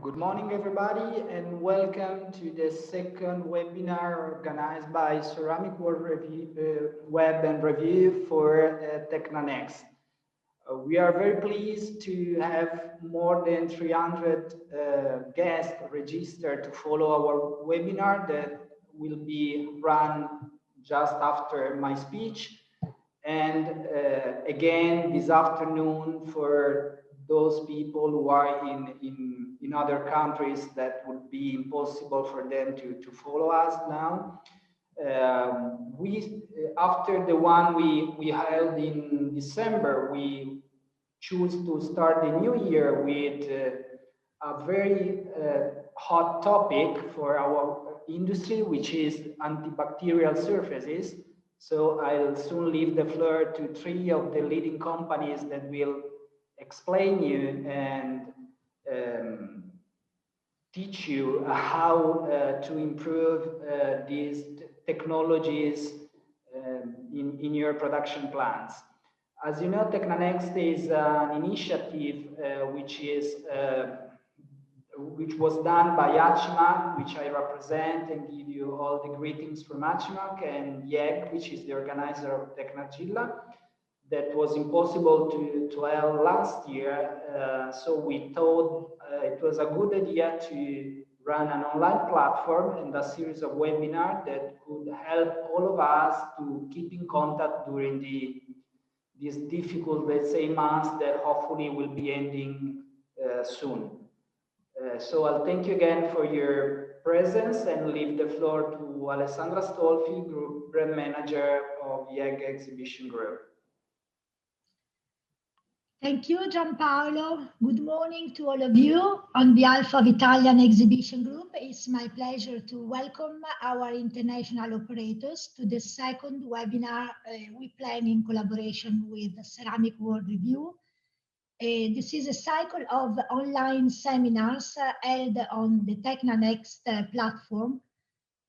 Good morning, everybody, and welcome to the second webinar organized by Ceramic World Web and Review for TechnaNext. We are very pleased to have more than 300 guests registered to follow our webinar that will be run just after my speech. And again, this afternoon for those people who are in other countries that would be impossible for them to follow us now. After the one we held in December, we choose to start the new year with a very hot topic for our industry, which is antibacterial surfaces. So I'll soon leave the floor to three of the leading companies that will explain you and teach you how to improve these technologies in your production plants. As you know, TechnaNext is an initiative which was done by ACIMAC, which I represent and give you all the greetings from ACIMAC, and YEG, which is the organizer of TechnaGilla. That was impossible to have last year, so we thought it was a good idea to run an online platform and a series of webinars that could help all of us to keep in contact during these difficult, let's say, months that hopefully will be ending soon. So I'll thank you again for your presence and leave the floor to Alessandra Stolfi, Group Brand Manager of YEG Exhibition Group. Thank you, Gianpaolo. Good morning to all of you. On behalf of Italian Exhibition Group, it's my pleasure to welcome our international operators to the second webinar we plan in collaboration with Ceramic World Review. This is a cycle of online seminars held on the TechnaNext platform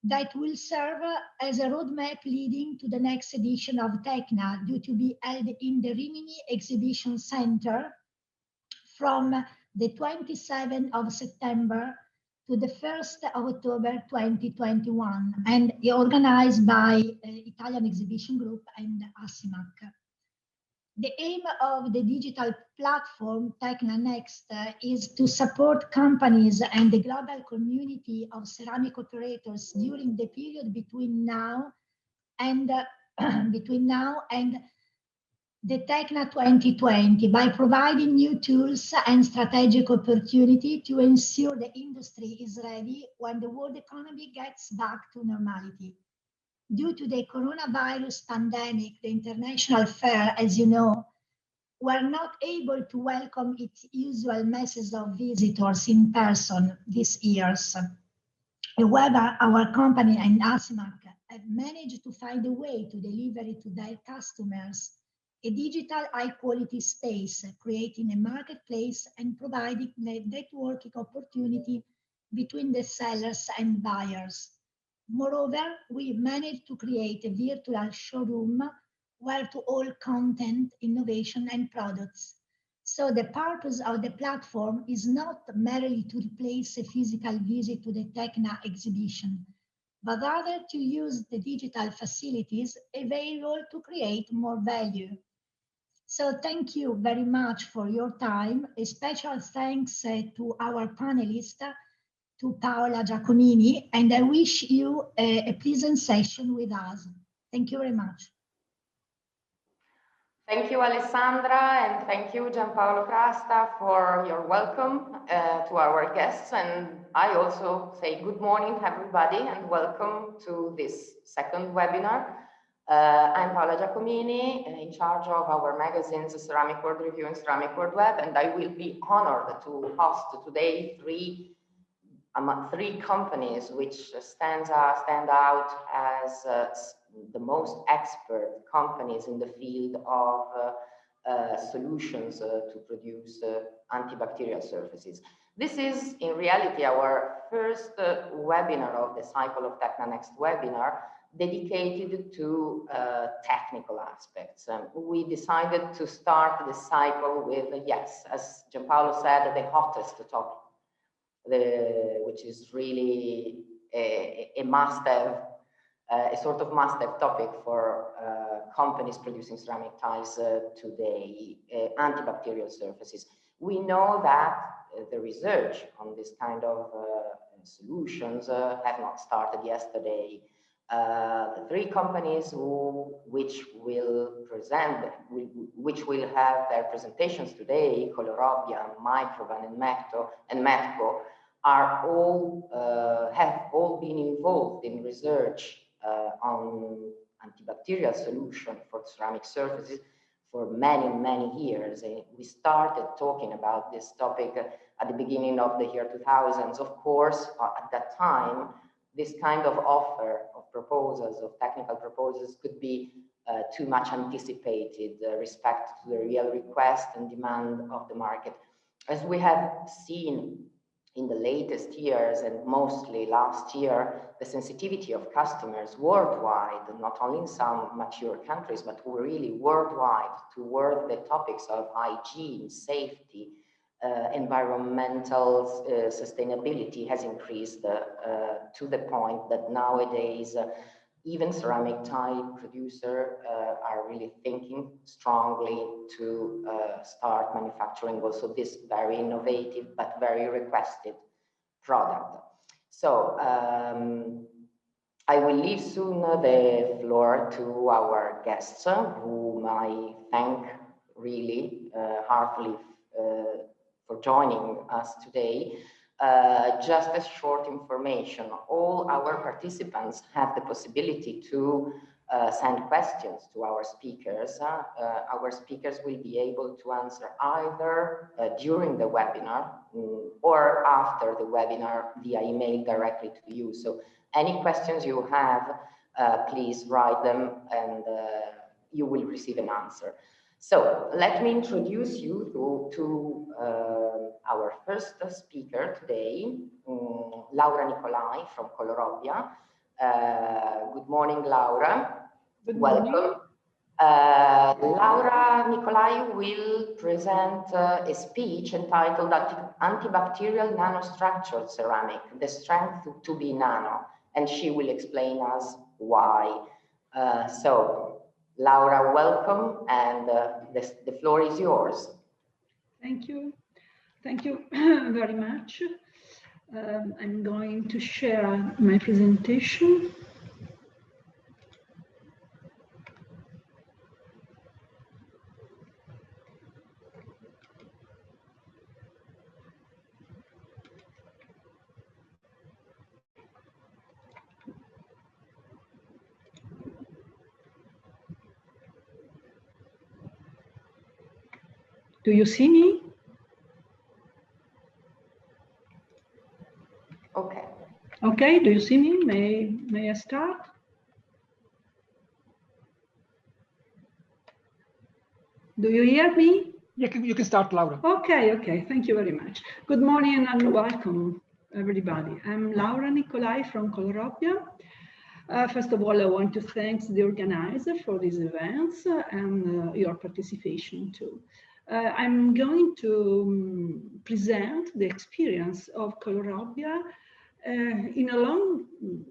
that will serve as a roadmap leading to the next edition of Techna, due to be held in the Rimini Exhibition Center from the 27th of September to the 1st of October 2021, and organized by Italian Exhibition Group and ACIMAC. The aim of the digital platform TechnaNext is to support companies and the global community of ceramic operators during the period between now and the Techna 2020 by providing new tools and strategic opportunity to ensure the industry is ready when the world economy gets back to normality. Due to the coronavirus pandemic, the international fair, as you know, were not able to welcome its usual masses of visitors in person this year. However, our company and ACIMAC have managed to find a way to deliver to their customers a digital high-quality space, creating a marketplace and providing a networking opportunity between the sellers and buyers. Moreover, we managed to create a virtual showroom where to all content, innovation, and products. So the purpose of the platform is not merely to replace a physical visit to the Techna exhibition, but rather to use the digital facilities available to create more value. So thank you very much for your time. A special thanks to our panelists, to Paola Giacomini, and I wish you a pleasant session with us. Thank you very much. Thank you, Alessandra, and thank you, Gianpaolo Crasta, for your welcome to our guests. And I also say good morning, everybody, and welcome to this second webinar. I'm Paola Giacomini, in charge of our magazines, Ceramic World Review and Ceramic World Web, and I will be honored to host today three companies which stand out as the most expert companies in the field of solutions to produce antibacterial surfaces. This is in reality our first webinar of the cycle of TechnaNext webinar dedicated to technical aspects. We decided to start the cycle with, yes, as Gianpaolo said, the hottest topic which is really a must-have, a sort of must-have topic for companies producing ceramic tiles today, antibacterial surfaces. We know that the research on this kind of solutions have not started yesterday. The three companies which will have their presentations today, Colorobia, Microban, and Metco, are all have all been involved in research on antibacterial solution for ceramic surfaces for many years. We started talking about this topic at the beginning of the year 2000s. Of course, at that time, this kind of offer of proposals, of technical proposals, could be too much anticipated respect to the real request and demand of the market. As we have seen in the latest years, and mostly last year, the sensitivity of customers worldwide, not only in some mature countries, but really worldwide, toward the topics of hygiene, safety, environmental sustainability has increased to the point that nowadays even ceramic tile producers are really thinking strongly to start manufacturing also this very innovative but very requested product. So I will leave soon the floor to our guests, whom I thank really heartily for joining us today. Just a short information, all our participants have the possibility to send questions to our speakers. Our speakers will be able to answer either during the webinar or after the webinar via email directly to you. So any questions you have, please write them and you will receive an answer. So let me introduce you to our first speaker today, Laura Nicolai from Colorobia. Good morning, Laura. Good morning. Welcome. Laura Nicolai will present a speech entitled Antibacterial Nanostructured Ceramic, the Strength to be Nano, and she will explain us why. So, Laura, welcome, and the floor is yours. Thank you. Thank you very much. I'm going to share my presentation. Do you see me? Okay. Okay, do you see me? May I start? Do you hear me? You can start, Laura. Okay, thank you very much. Good morning and welcome, everybody. I'm Laura Nicolai from Colorobia. First of all, I want to thank the organizer for these events and your participation too. I'm going to present the experience of Colorobia in a long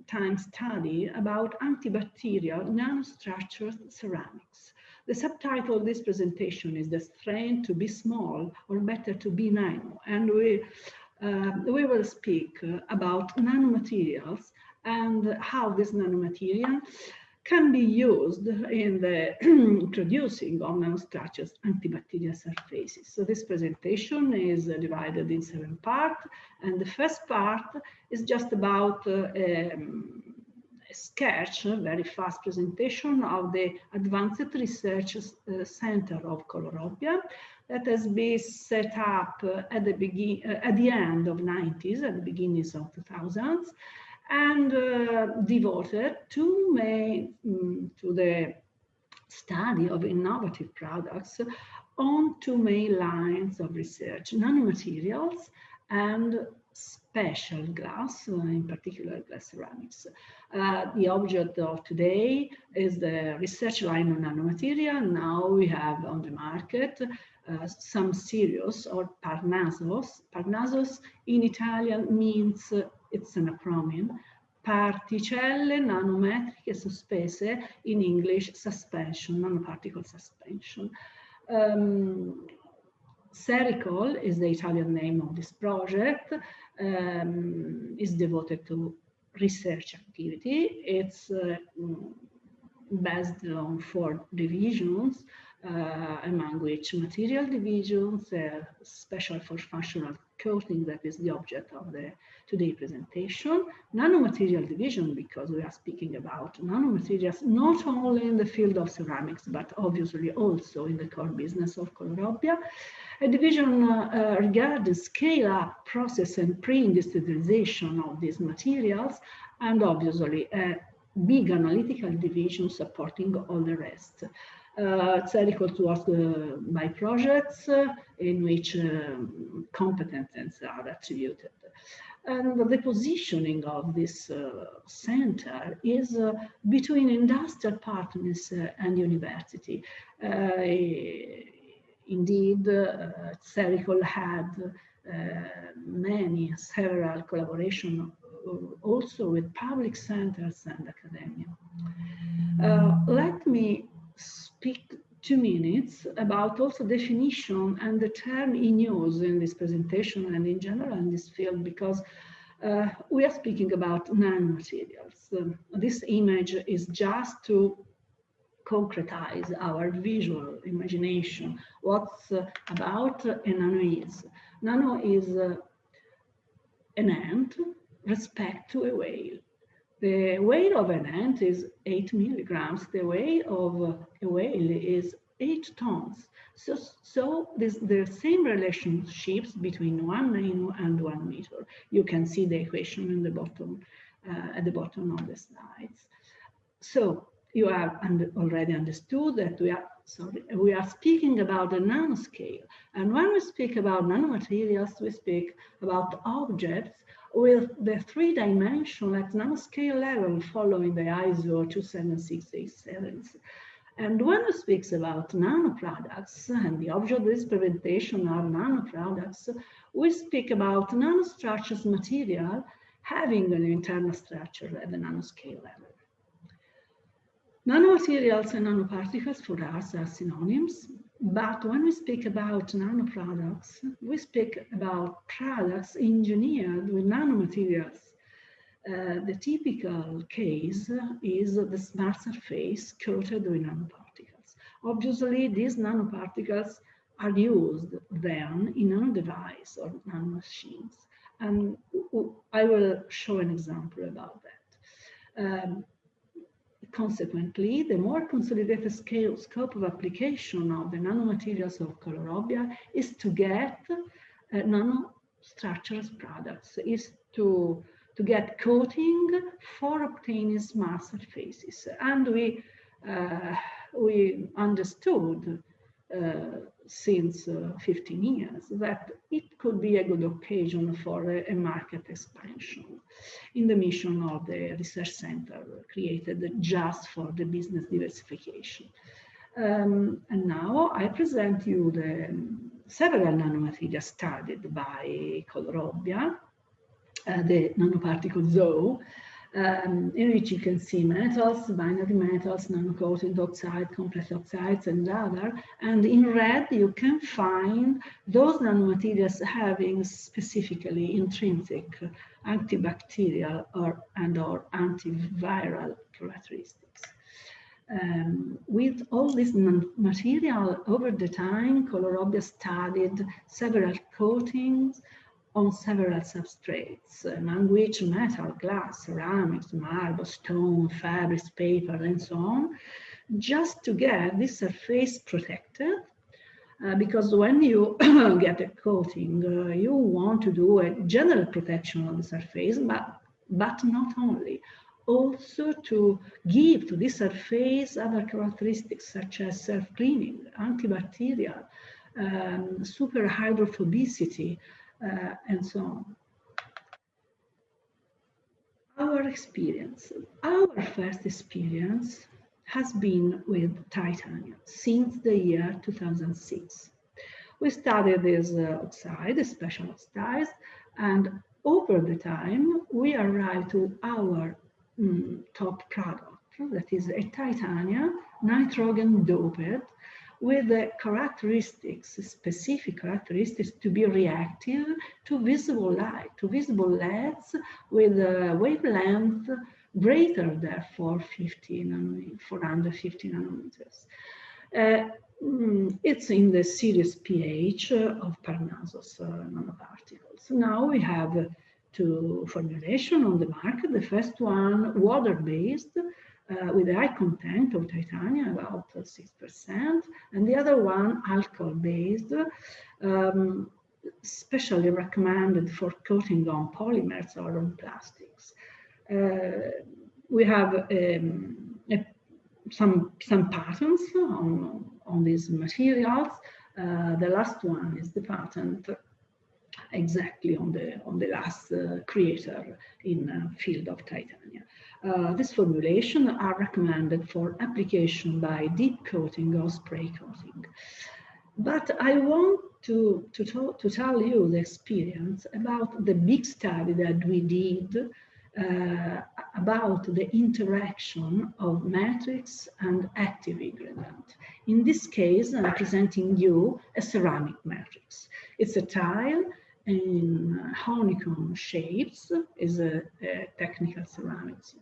time study about antibacterial nanostructured ceramics. The subtitle of this presentation is The Strength to be Small, or Better to be Nano, and we will speak about nanomaterials and how this nanomaterial can be used in the producing of nanostructured antibacterial surfaces. So this presentation is divided in 7 parts, and the first part is just about a sketch, a very fast presentation of the Advanced Research Center of Colorobia that has been set up at the end of 90s, at the beginnings of 2000s, and devoted to the study of innovative products on 2 main lines of research: nanomaterials and special glass, in particular glass ceramics. The object of today is the research line on nanomaterial. Now we have on the market some series, or Parnassos. Parnassos in Italian means, it's an acronym, particelle nanometriche sospese, in English suspension, nanoparticle suspension. Sericol is the Italian name of this project, is devoted to research activity. It's based on 4 divisions, among which material divisions, special for functional coating, that is the object of the today presentation, nanomaterial division, because we are speaking about nanomaterials not only in the field of ceramics, but obviously also in the core business of Colorobia, a division regarding scale-up process and pre-industrialization of these materials, and obviously a big analytical division supporting all the rest. Sericol was by projects in which competences are attributed. And the positioning of this center is between industrial partners and university. Indeed, Sericol had several collaborations also with public centers and academia. Let me speak 2 minutes about also definition and the term in use in this presentation and in general in this field, because we are speaking about nanomaterials. This image is just to concretize our visual imagination. What's about a nano is? Nano is an ant respect to a whale. The weight of an ant is 8 milligrams. The weight of a whale is 8 tons. So there's the same relationships between 1 nano and 1 meter. You can see the equation in the bottom, at the bottom of the slides. So you have already understood that we are speaking about the nanoscale. And when we speak about nanomaterials, we speak about objects with the 3-dimensional at nanoscale level following the ISO 27687. And when we speak about nanoproducts, and the object of this presentation are nanoproducts, we speak about nanostructures material having an internal structure at the nanoscale level. Nanomaterials and nanoparticles for us are synonyms, but when we speak about nanoproducts, we speak about products engineered with nanomaterials. The typical case is the smart surface coated with nanoparticles. Obviously, these nanoparticles are used then in nano device or nanomachines, and I will show an example about that. Consequently, the more consolidated scope of application of the nanomaterials of Colorobia is to get nanostructures products, is to get coating for obtaining smart surfaces. And we understood since 15 years that it could be a good occasion for a market expansion in the mission of the research center created just for the business diversification. And now I present you the several nanomaterials studied by Colorobia, the nanoparticle zoo, in which you can see metals, binary metals, nano-coated oxide, complex oxides, and other. And in red, you can find those nanomaterials having specifically intrinsic antibacterial or antiviral characteristics. With all this material over the time, Colorobia studied several coatings on several substrates, among which metal, glass, ceramics, marble, stone, fabrics, paper, and so on, just to get this surface protected. Because when you get a coating, you want to do a general protection of the surface, but not only. Also to give to this surface other characteristics such as self-cleaning, antibacterial, super hydrophobicity, and so on. Our first experience has been with titanium since the year 2006. We studied this oxide, special oxides, and over the time, we arrived to our top product, that is a titanium nitrogen doped with the characteristics, specific characteristics to be reactive to visible light, to visible LEDs with a wavelength greater than 450 nanometers. It's in the series pH of Parnassus nanoparticles. Now we have two formulations on the market. The first one, water-based, with a high content of titanium, about 6%, and the other one, alcohol-based, specially recommended for coating on polymers or on plastics. We have some patents on these materials. The last one is the patent exactly on the last creator in field of titanium. This formulation are recommended for application by deep coating or spray coating. But I want to tell you the experience about the big study that we did about the interaction of matrix and active ingredient. In this case, I'm presenting you a ceramic matrix. It's a tile in honeycomb shapes, is a technical ceramics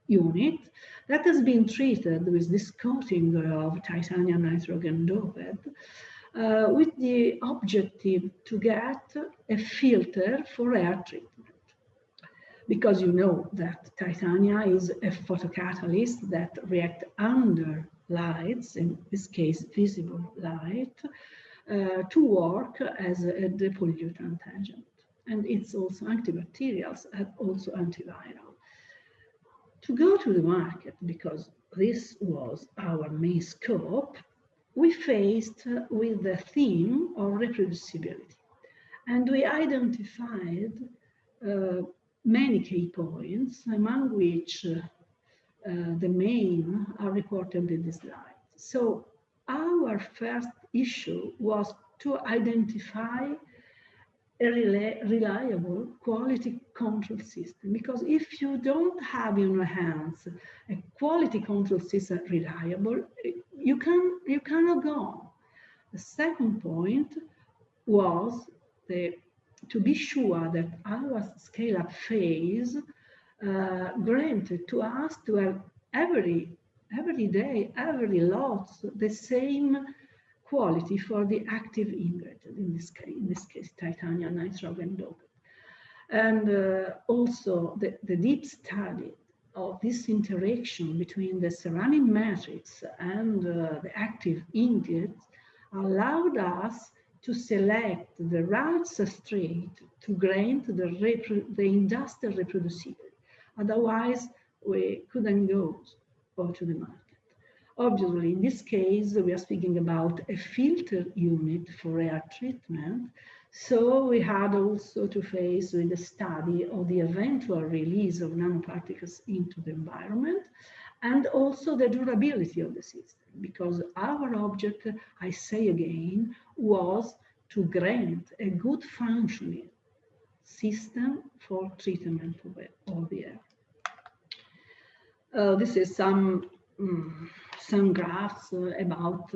unit that has been treated with this coating of titanium nitrogen doped with the objective to get a filter for air treatment. Because you know that titanium is a photocatalyst that reacts under lights, in this case visible light, to work as a depollutant agent. And it's also antibacterials and also antiviral. To go to the market, because this was our main scope, we faced with the theme of reproducibility. And we identified many key points, among which the main are reported in this slide. So our first issue was to identify a reliable quality control system, because if you don't have in your hands a quality control system reliable, you cannot go on. The second point was to be sure that our scale-up phase granted to us to have every day, every lot, the same quality for the active ingredient, in this case titanium nitrogen doped. And also the deep study of this interaction between the ceramic matrix and the active ingredient allowed us to select the right substrate to grant the industrial reproducibility. Otherwise, we couldn't go to the market. Obviously, in this case, we are speaking about a filter unit for air treatment. So we had also to face with the study of the eventual release of nanoparticles into the environment, and also the durability of the system, because our object, I say again, was to grant a good functioning system for treatment of the air. This is some graphs about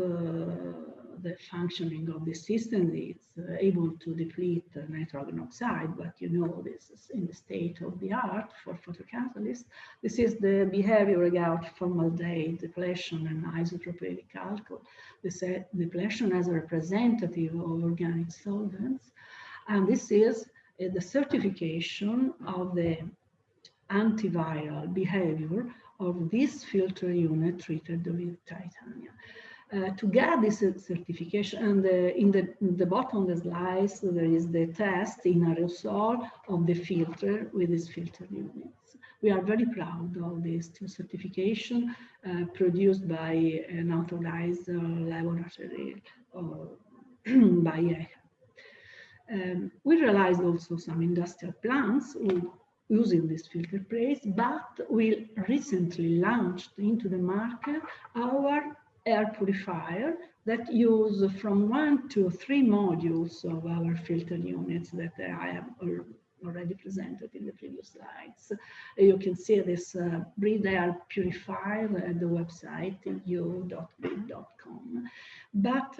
the functioning of the system. It's able to deplete nitrogen oxide, but you know this is in the state of the art for photocatalysts. This is the behavior regard formaldehyde depletion and isopropylic alcohol. This depletion as a representative of organic solvents, and this is the certification of the antiviral behavior of this filter unit treated with titanium. To get this certification, and in the bottom of the slides, there is the test in aerosol of the filter with this filter units. We are very proud of these two certifications produced by an authorized laboratory by ECHA. We realized also some industrial plants using this filter plates, but we recently launched into the market our air purifier that use from 1 to 3 modules of our filter units that I have already presented in the previous slides. You can see this breathe air purifier at the website eu.bid.com. But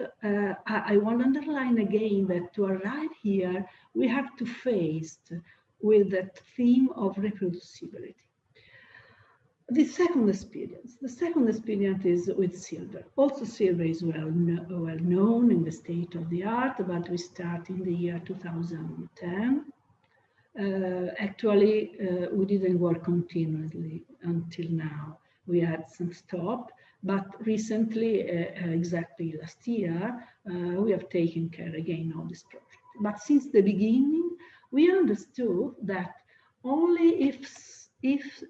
I want to underline again that to arrive here, we have to face with that theme of reproducibility. The second experience is with silver. Also, silver is well known in the state of the art, but we start in the year 2010. Actually, we didn't work continuously until now. We had some stop, but recently, exactly last year, we have taken care again of this project. But since the beginning, we understood that only if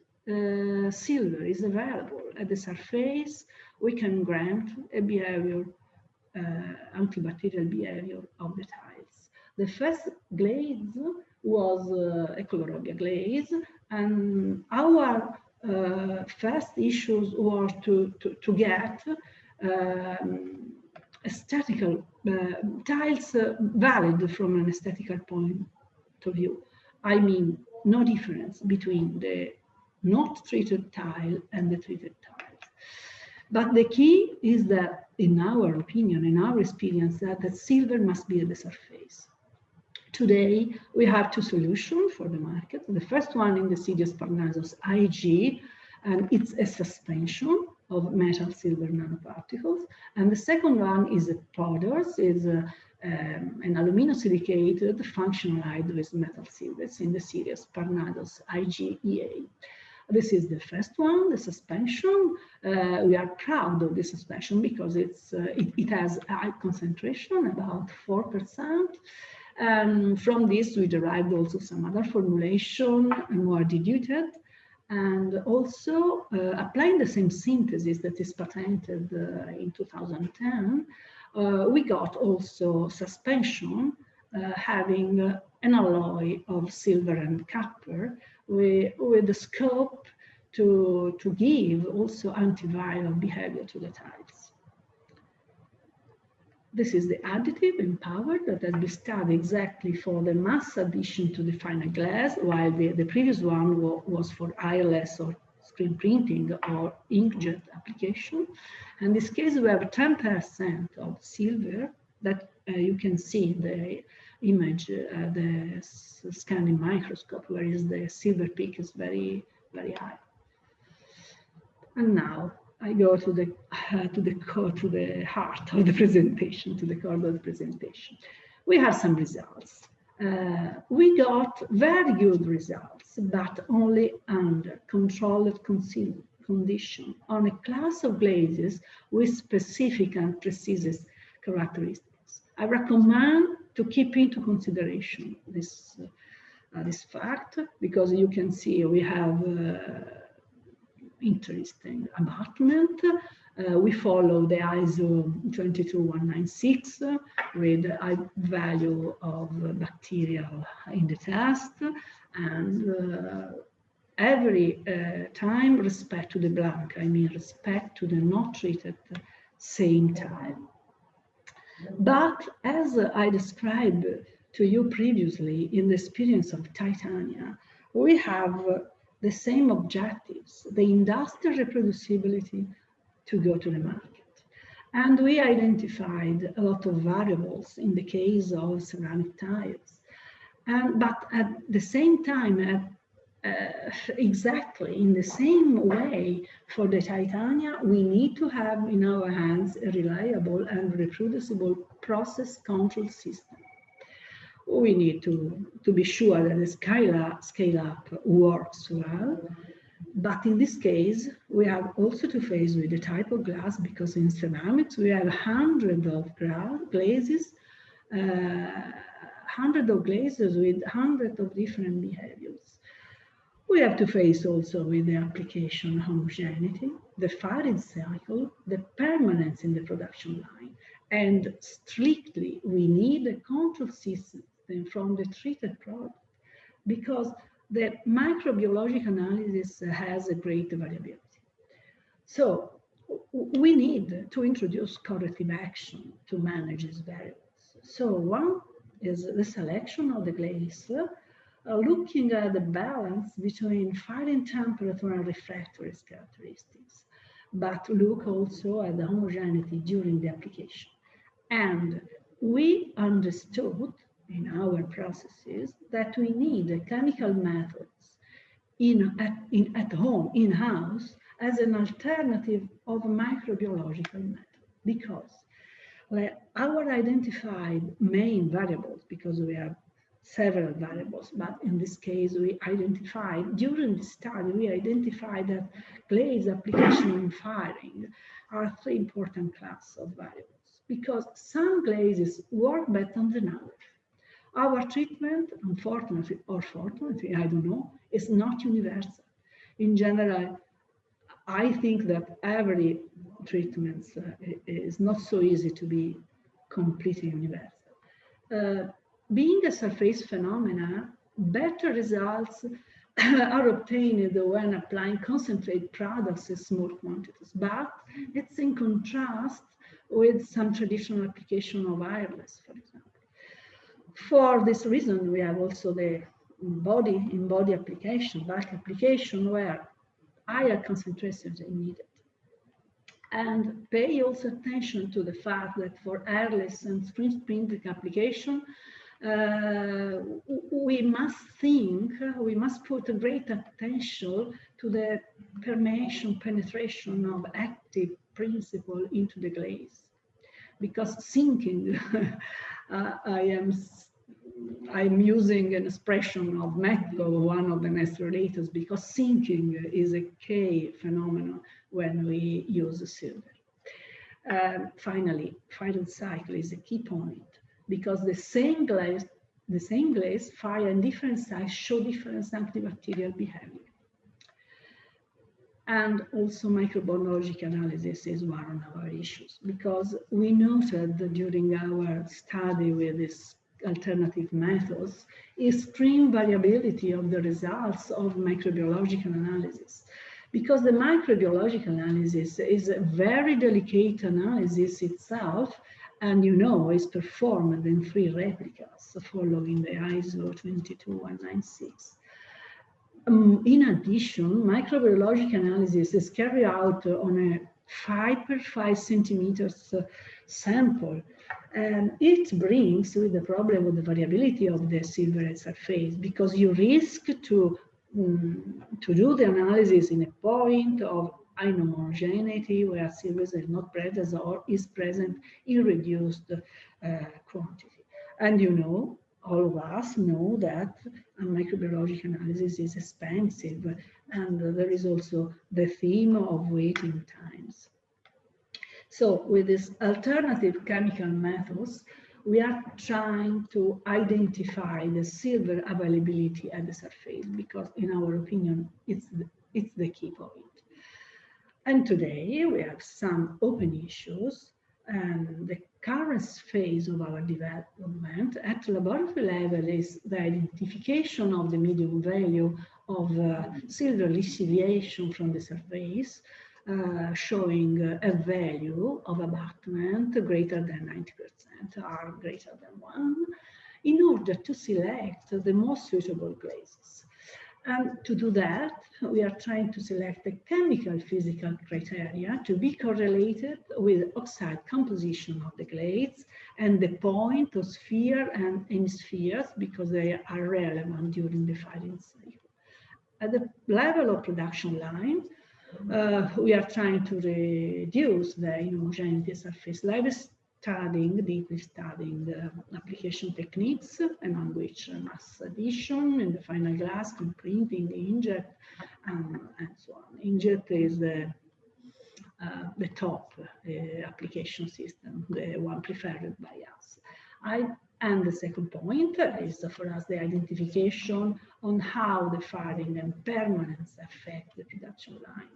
silver is available at the surface, we can grant a behavior, antibacterial behavior of the tiles. The first glaze was a Colorobia glaze, and our first issues were to get aesthetical tiles valid from an aesthetical point of view. I mean, no difference between the not treated tile and the treated tiles. But the key is that, in our opinion, in our experience, that silver must be at the surface. Today, we have 2 solutions for the market. The first one in the Cedius Parnassus IG, and it's a suspension of metal silver nanoparticles. And the second one is a powders, is an aluminosilicated functional hydrous metal silvers in the series Parnassus IGEA. This is the first one, the suspension. We are proud of the suspension because it has a high concentration, about 4%. And from this, we derived also some other formulation, more diluted, and also applying the same synthesis that is patented in 2010, we got also suspension having an alloy of silver and copper with the scope to give also antiviral behavior to the tiles. This is the additive empowered that has been studied exactly for the mass addition to the final glass, while the previous one was for ILS or screen printing or inkjet application. In this case, we have 10% of silver that you can see in the image, the scanning microscope, where is the silver peak is very, very high. And now I go to the heart of the presentation, to the core of the presentation. We have some results. We got very good results, but only under controlled condition on a class of glazes with specific and precise characteristics. I recommend to keep into consideration this fact, because you can see we have interesting abutment. We follow the ISO 22196 with a high value of bacterial in the test, and every time respect to the blank, I mean respect to the not treated same time. But as I described to you previously in the experience of Titania, we have the same objectives, the industrial reproducibility to go to the market. And we identified a lot of variables in the case of ceramic tiles. But at the same time, exactly in the same way for the Titania, we need to have in our hands a reliable and reproducible process control system. We need to be sure that the scale-up works well. But in this case, we have also to face with the type of glass, because in ceramics, we have hundreds of glazes, with hundreds of different behaviors. We have to face also with the application homogeneity, the firing cycle, the permanence in the production line. And strictly, we need a control system from the treated product, because the microbiological analysis has a great variability. So we need to introduce corrective action to manage these variables. So one is the selection of the glaze, looking at the balance between firing temperature and refractory characteristics, but look also at the homogeneity during the application. And we understood in our processes that we need chemical methods at home, in-house, as an alternative of microbiological method, because our identified main variables, because we have several variables, but in this case during the study we identified that glaze application and firing are three important classes of variables, because some glazes work better than others. Our treatment, unfortunately or fortunately, I don't know, is not universal. In general, I think that every treatment is not so easy to be completely universal. Being a surface phenomena, better results are obtained when applying concentrate products in small quantities, but it's in contrast with some traditional application of wireless, for example. For this reason, we have also the body application, bulk application, where higher concentrations are needed. And pay also attention to the fact that for airless and screen printing application, we must put a great attention to the penetration of active principle into the glaze, because sinking, I'm using an expression of Metco, one of the respirators, because sinking is a key phenomenon when we use silver. Finally, firing cycle is a key point, because the same glaze fire in different sites show different antibacterial behavior. And also microbiological analysis is one of our issues, because we noted during our study with these alternative methods extreme variability of the results of microbiological analysis. Because the microbiological analysis is a very delicate analysis itself, and is performed in 3 replicas following the ISO 22196. In addition, microbiological analysis is carried out on a 5 per 5 centimeters sample, and it brings with the problem of the variability of the silver surface, because you risk to do the analysis in a point of inhomogeneity where silver is not present or is present in reduced quantity. And all of us know that a microbiological analysis is expensive, and there is also the theme of waiting times. So with these alternative chemical methods, we are trying to identify the silver availability at the surface, because in our opinion, it's the key point. And today we have some open issues, and the current phase of our development at laboratory level is the identification of the medium value of silver lixiviation from the surface, showing a value of abatement greater than 90% or greater than 1, in order to select the most suitable glazes. And to do that, we are trying to select the chemical physical criteria to be correlated with oxide composition of the glaze and the point of sphere and hemispheres, because they are relevant during the firing cycle. At the level of production line, we are trying to reduce the inhomogeneity surface level, deeply studying the application techniques, among which mass addition in the final glass, printing, inkjet, and so on. Inkjet is the top application system, the one preferred by us. And the second point is for us the identification on how the firing and permanence affect the production line,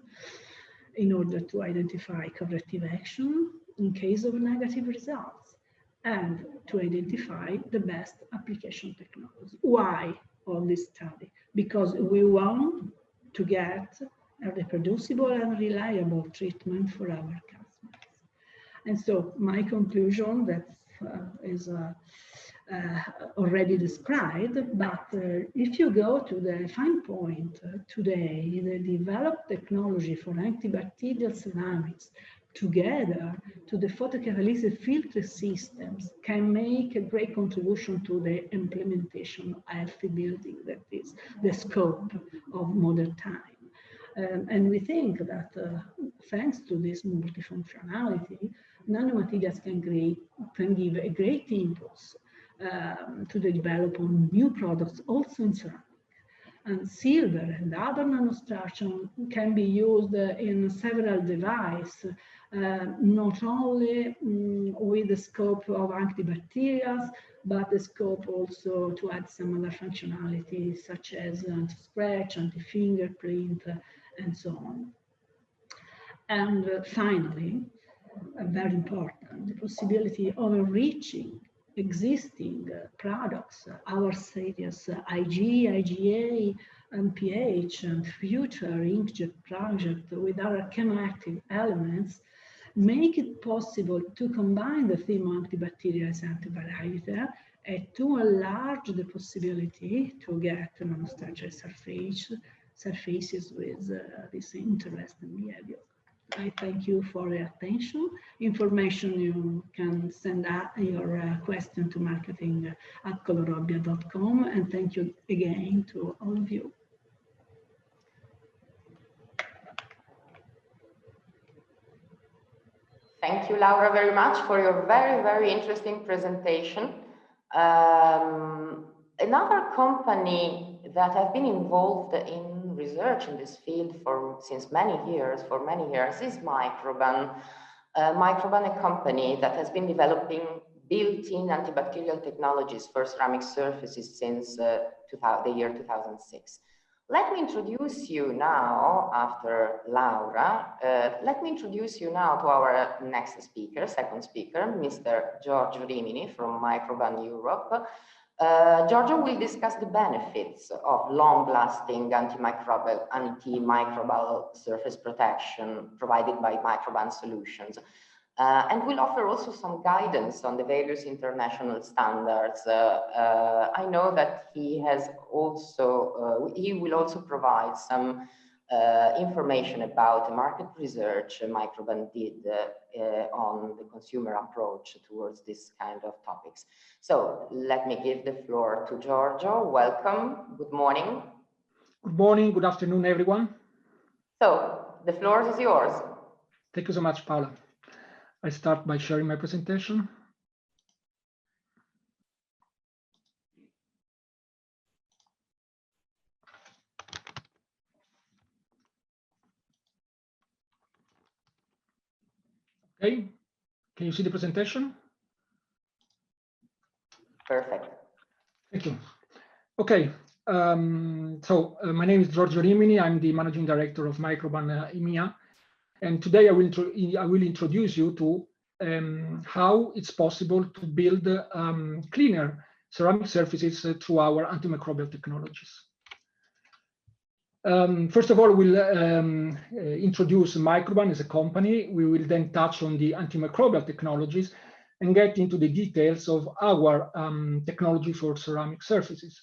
in order to identify corrective action in case of negative results, and to identify the best application technology. Why all this study? Because we want to get a reproducible and reliable treatment for our customers. And so my conclusion that is already described, but if you go to the fine point today, the developed technology for antibacterial ceramics together to the photocatalysis filter systems can make a great contribution to the implementation of healthy building, that is the scope of modern time. And we think that thanks to this multifunctionality, nanomaterials can give a great impulse to the development of new products also in ceramic. And silver and other nanostructures can be used in several devices, not only with the scope of antibacterials, but the scope also to add some other functionalities such as anti-scratch, anti-fingerprint, and so on. And finally, very important, the possibility of enriching existing products, our series IG, IGA, and pH, and future inkjet project with other chemoactive elements, make it possible to combine the theme of antibacterial as antibiotic and to enlarge the possibility to get nanostructural surfaces with this interest and behavior. I thank you for your attention. Information, you can send your question to marketing@colorobia.com, and thank you again to all of you. Thank you, Laura, very much for your very, very interesting presentation. Another company that have been involved in research in this field for many years is Microban. Microban, a company that has been developing built-in antibacterial technologies for ceramic surfaces since the year 2006. Let me introduce you now, after Laura, let me introduce you now to our next speaker, second speaker, Mr. Giorgio Rimini from Microban Europe. Giorgio will discuss the benefits of long-lasting antimicrobial surface protection provided by Microban solutions, and will offer also some guidance on the various international standards. I know that he will also provide some information about the market research Microban did on the consumer approach towards this kind of topics. So let me give the floor to Giorgio. Welcome. Good morning. Good morning. Good afternoon, everyone. So the floor is yours. Thank you so much, Paola. I start by sharing my presentation. Okay, can you see the presentation? Perfect. Thank you. Okay, my name is Giorgio Rimini. I'm the Managing Director of Microban EMEA. And today I will introduce you to how it's possible to build cleaner ceramic surfaces through our antimicrobial technologies. First of all, we'll introduce Microban as a company. We will then touch on the antimicrobial technologies and get into the details of our technology for ceramic surfaces.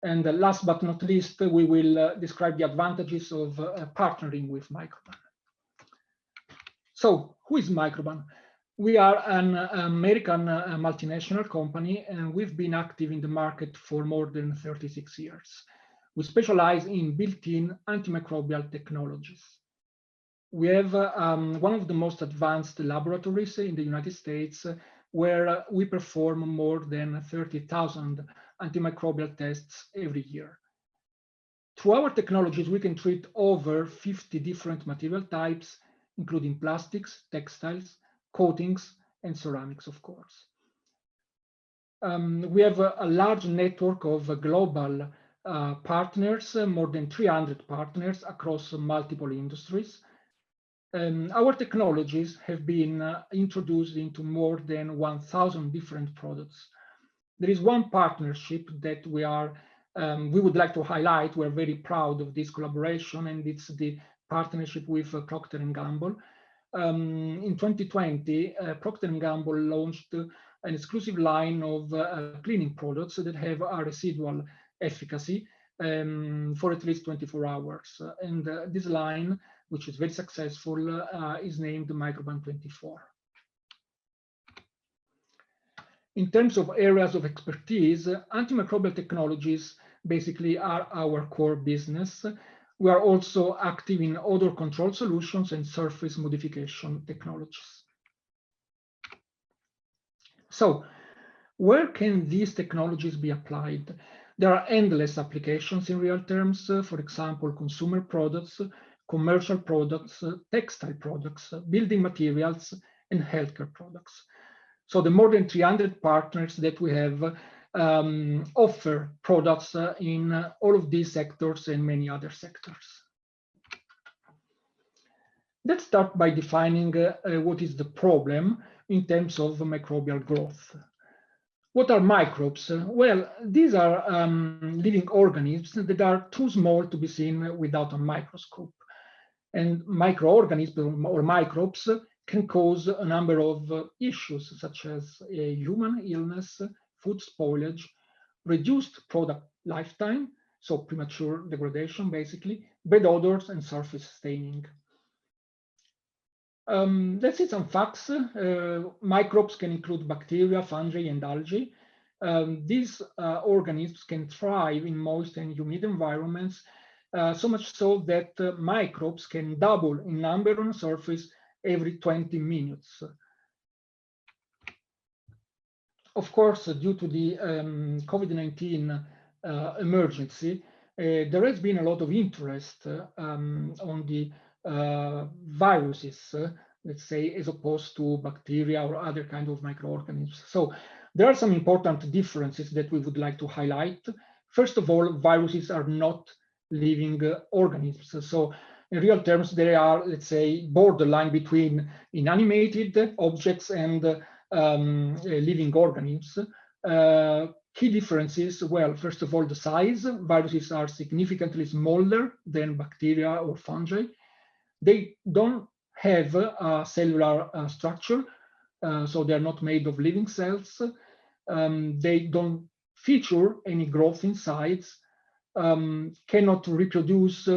And last but not least, we will describe the advantages of partnering with Microban. So, who is Microban? We are an American multinational company, and we've been active in the market for more than 36 years. We specialize in built-in antimicrobial technologies. We have one of the most advanced laboratories in the United States, where we perform more than 30,000 antimicrobial tests every year. Through our technologies, we can treat over 50 different material types, including plastics, textiles, coatings, and ceramics, of course. We have a large network of global partners, more than 300 partners across multiple industries. Our technologies have been introduced into more than 1,000 different products. There is one partnership that we would like to highlight. We're very proud of this collaboration, and it's the partnership with Procter & Gamble. In 2020, Procter & Gamble launched an exclusive line of cleaning products that have a residual efficacy for at least 24 hours. And this line, which is very successful, is named Microban 24. In terms of areas of expertise, antimicrobial technologies basically are our core business. We are also active in odor control solutions and surface modification technologies. So, where can these technologies be applied? There are endless applications in real terms, for example, consumer products, commercial products, textile products, building materials, and healthcare products. So the more than 300 partners that we have offer products in all of these sectors and many other sectors. Let's start by defining what is the problem in terms of microbial growth. What are microbes? Well, these are living organisms that are too small to be seen without a microscope. And microorganisms or microbes can cause a number of issues, such as human illness, food spoilage, reduced product lifetime, so premature degradation, basically, bad odors, and surface staining. Let's see some facts. Microbes can include bacteria, fungi, and algae. These organisms can thrive in moist and humid environments, so much so that microbes can double in number on a surface every 20 minutes. Of course, due to the COVID-19 emergency, there has been a lot of interest on the viruses, let's say, as opposed to bacteria or other kind of microorganisms. So there are some important differences that we would like to highlight. First of all, viruses are not living organisms. So in real terms, they are, let's say, borderline between inanimated objects and living organisms. Key differences, well, first of all, the size. Viruses are significantly smaller than bacteria or fungi. They don't have a cellular structure, so they're not made of living cells. They don't feature any growth insides, cannot reproduce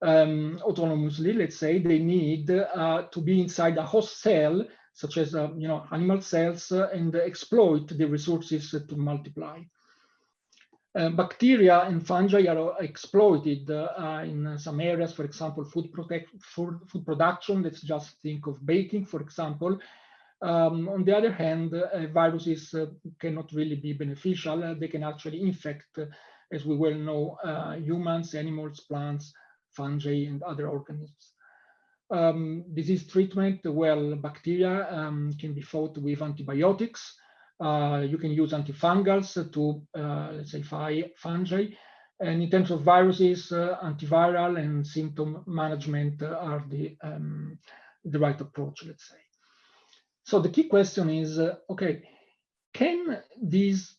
autonomously, let's say. They need to be inside a host cell, such as animal cells, and exploit the resources to multiply. Bacteria and fungi are exploited in some areas, for example, food production. Let's just think of baking, for example. On the other hand, viruses cannot really be beneficial. They can actually infect, as we well know, humans, animals, plants, fungi, and other organisms. Disease treatment, well, bacteria can be fought with antibiotics. You can use antifungals to, let's say, fight fungi. And in terms of viruses, antiviral and symptom management are the right approach, let's say. So the key question is, okay, can these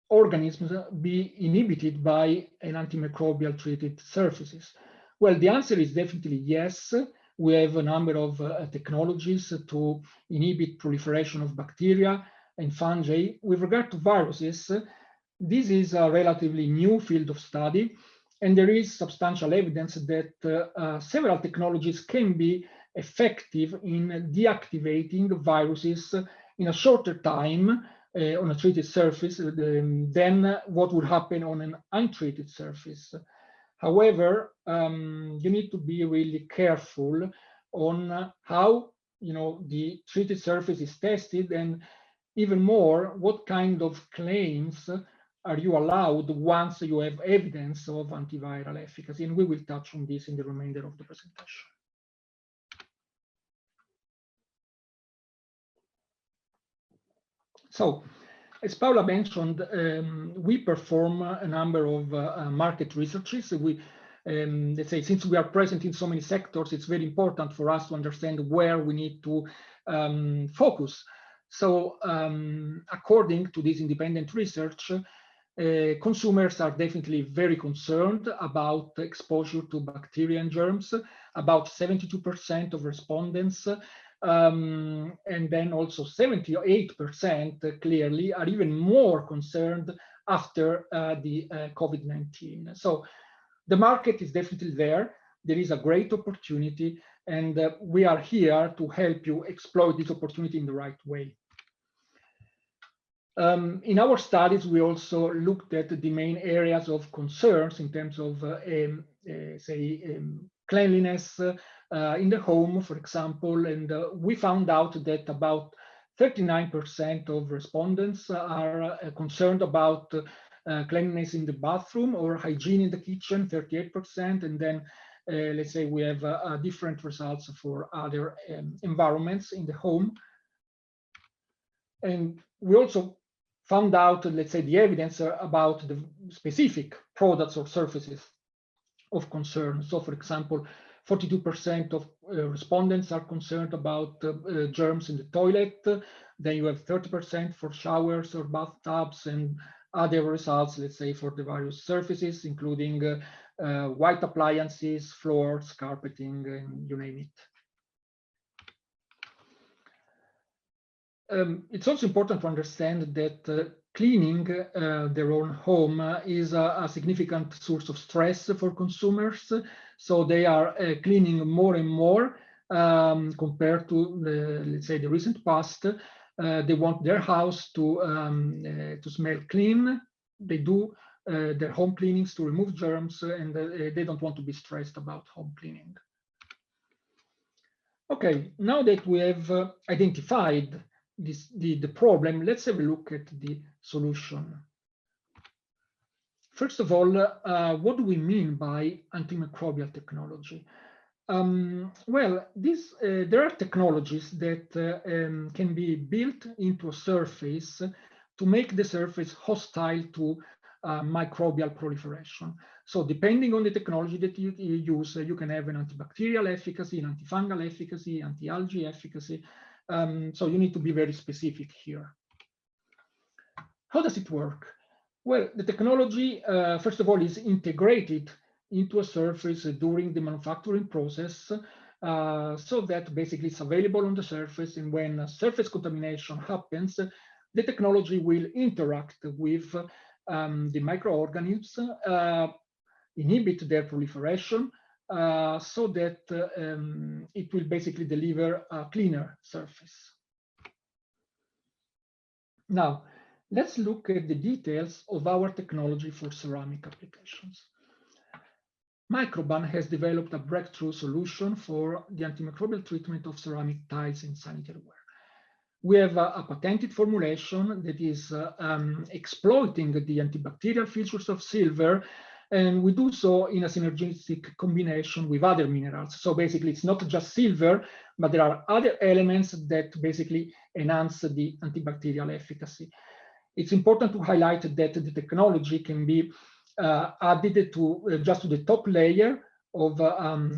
organisms be inhibited by an antimicrobial treated surfaces? Well, the answer is definitely yes. We have a number of technologies to inhibit proliferation of bacteria and fungi. With regard to viruses, this is a relatively new field of study, and there is substantial evidence that several technologies can be effective in deactivating viruses in a shorter time on a treated surface than what would happen on an untreated surface. However, you need to be really careful on how the treated surface is tested, and even more, what kind of claims are you allowed once you have evidence of antiviral efficacy? And we will touch on this in the remainder of the presentation. So, as Paola mentioned, we perform a number of market researches. Let's say, since we are present in so many sectors, it's very important for us to understand where we need to focus. So according to this independent research, consumers are definitely very concerned about exposure to bacteria and germs. About 72% of respondents, and then also 78% clearly are even more concerned after the COVID-19. So the market is definitely there. There is a great opportunity, and we are here to help you exploit this opportunity in the right way. In our studies, we also looked at the main areas of concerns in terms of, cleanliness in the home, for example, and we found out that about 39% of respondents are concerned about cleanliness in the bathroom or hygiene in the kitchen, 38%, and then let's say we have different results for other environments in the home. And we also found out, let's say, the evidence about the specific products or surfaces of concern. So, for example, 42% of respondents are concerned about germs in the toilet. Then you have 30% for showers or bathtubs, and other results, let's say, for the various surfaces, including white appliances, floors, carpeting, and you name it. It's also important to understand that cleaning their own home is a significant source of stress for consumers. So they are cleaning more and more compared to, let's say, the recent past. They want their house to smell clean. They do their home cleanings to remove germs, and they don't want to be stressed about home cleaning. Okay, now that we have identified the problem, let's have a look at the solution. First of all, what do we mean by antimicrobial technology? Well, there are technologies that can be built into a surface to make the surface hostile to microbial proliferation. So depending on the technology that you use, you can have an antibacterial efficacy, an antifungal efficacy, anti-algae efficacy. So you need to be very specific here. How does it work? Well, the technology, first of all, is integrated into a surface during the manufacturing process, so that basically it's available on the surface, and when surface contamination happens, the technology will interact with the microorganisms, inhibit their proliferation, so that it will basically deliver a cleaner surface. Now, let's look at the details of our technology for ceramic applications. Microban has developed a breakthrough solution for the antimicrobial treatment of ceramic tiles in sanitary ware. We have a patented formulation that is exploiting the antibacterial features of silver, and we do so in a synergistic combination with other minerals. So basically, it's not just silver, but there are other elements that basically enhance the antibacterial efficacy. It's important to highlight that the technology can be added to just to the top layer of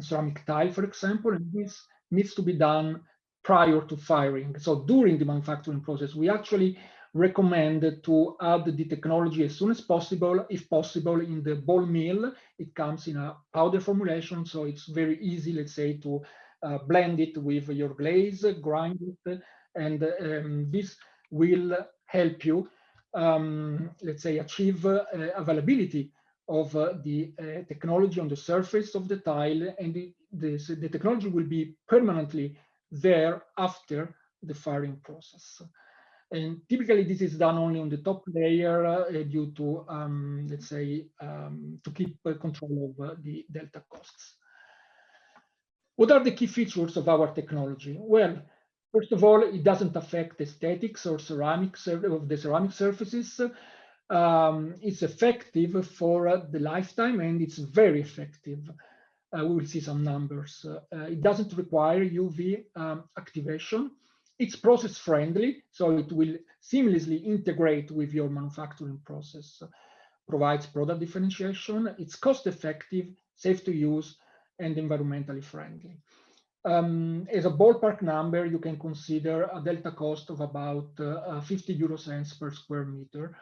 ceramic tile, for example, and this needs to be done prior to firing. So during the manufacturing process, we actually recommend to add the technology as soon as possible, if possible, in the ball mill. It comes in a powder formulation, so it's very easy, let's say, to blend it with your glaze, grind it, and this will help you, let's say, achieve availability of the technology on the surface of the tile, and the technology will be permanently there after the firing process. And typically this is done only on the top layer due to, let's say, to keep control of the delta costs. What are the key features of our technology? Well, first of all, it doesn't affect aesthetics or ceramics of the ceramic surfaces. It's effective for the lifetime, and it's very effective. We will see some numbers. It doesn't require UV activation. It's process friendly, so it will seamlessly integrate with your manufacturing process, provides product differentiation. It's cost effective, safe to use, and environmentally friendly. As a ballpark number, you can consider a delta cost of about 50 euro cents per square meter.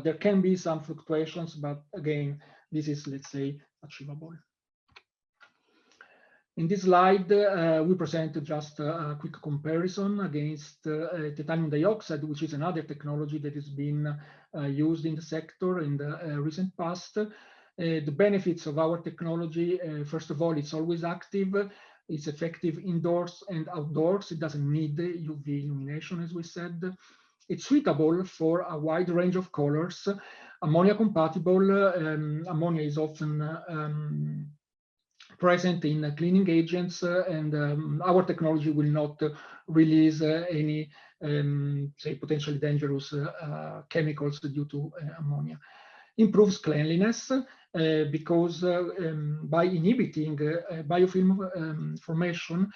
There can be some fluctuations, but again, this is, let's say, achievable. In this slide, we presented just a quick comparison against titanium dioxide, which is another technology that has been used in the sector in the recent past. The benefits of our technology, first of all, it's always active. It's effective indoors and outdoors. It doesn't need UV illumination, as we said. It's suitable for a wide range of colors. Ammonia compatible. Ammonia is often present in cleaning agents, and our technology will not release any, say, potentially dangerous chemicals due to ammonia. Improves cleanliness because by inhibiting biofilm formation,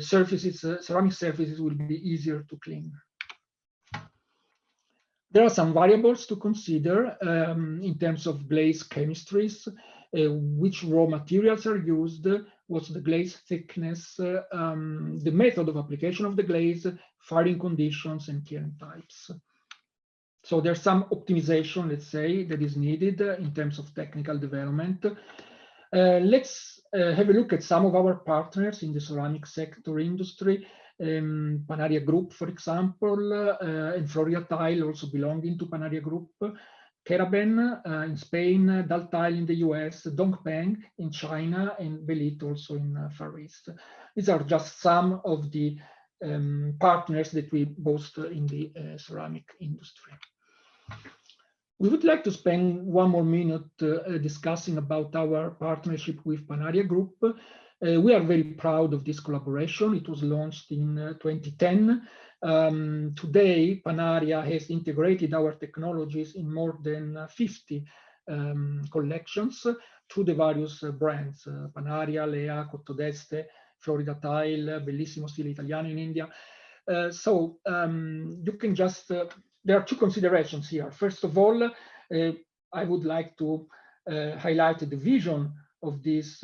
ceramic surfaces will be easier to clean. There are some variables to consider in terms of glaze chemistries. Which raw materials are used, what's the glaze thickness, the method of application of the glaze, firing conditions, and kiln types. So there's some optimization, let's say, that is needed in terms of technical development. Let's have a look at some of our partners in the ceramic sector industry. Panaria Group, for example, and Floria Tile, also belonging to Panaria Group. Keraben in Spain, Daltile in the US, Dongpeng in China, and Belit also in Far East. These are just some of the partners that we boast in the ceramic industry. We would like to spend one more minute discussing about our partnership with Panaria Group. We are very proud of this collaboration. It was launched in 2010. Today, Panaria has integrated our technologies in more than 50 collections through the various brands, Panaria, Lea, Cottodeste, Florida Tile, Bellissimo Stile Italiano in India. You can just, there are two considerations here. First of all, I would like to highlight the vision of this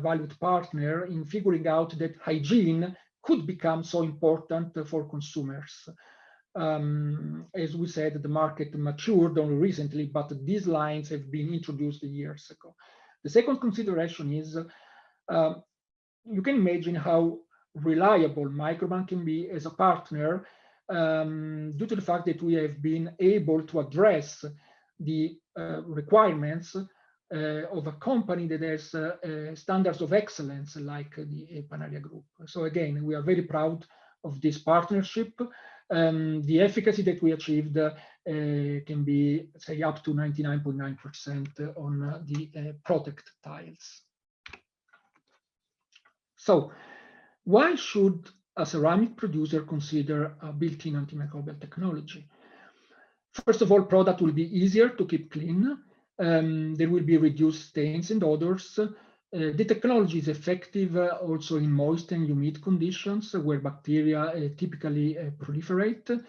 valued partner in figuring out that hygiene could become so important for consumers. As we said, the market matured only recently, but these lines have been introduced years ago. The second consideration is you can imagine how reliable Microban can be as a partner due to the fact that we have been able to address the requirements of a company that has standards of excellence like the Panaria Group. So again, we are very proud of this partnership. The efficacy that we achieved can be, say, up to 99.9% on the Protect tiles. So why should a ceramic producer consider a built-in antimicrobial technology? First of all, product will be easier to keep clean. There will be reduced stains and odors. The technology is effective also in moist and humid conditions where bacteria typically proliferate.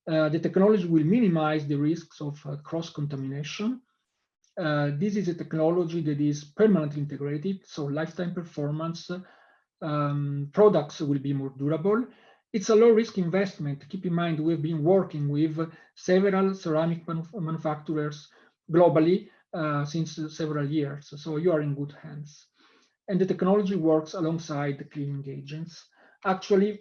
The technology will minimize the risks of cross-contamination. This is a technology that is permanently integrated, so lifetime performance. Products will be more durable. It's a low-risk investment. Keep in mind, we've been working with several ceramic manufacturers globally since several years, so you are in good hands. And the technology works alongside the cleaning agents. Actually,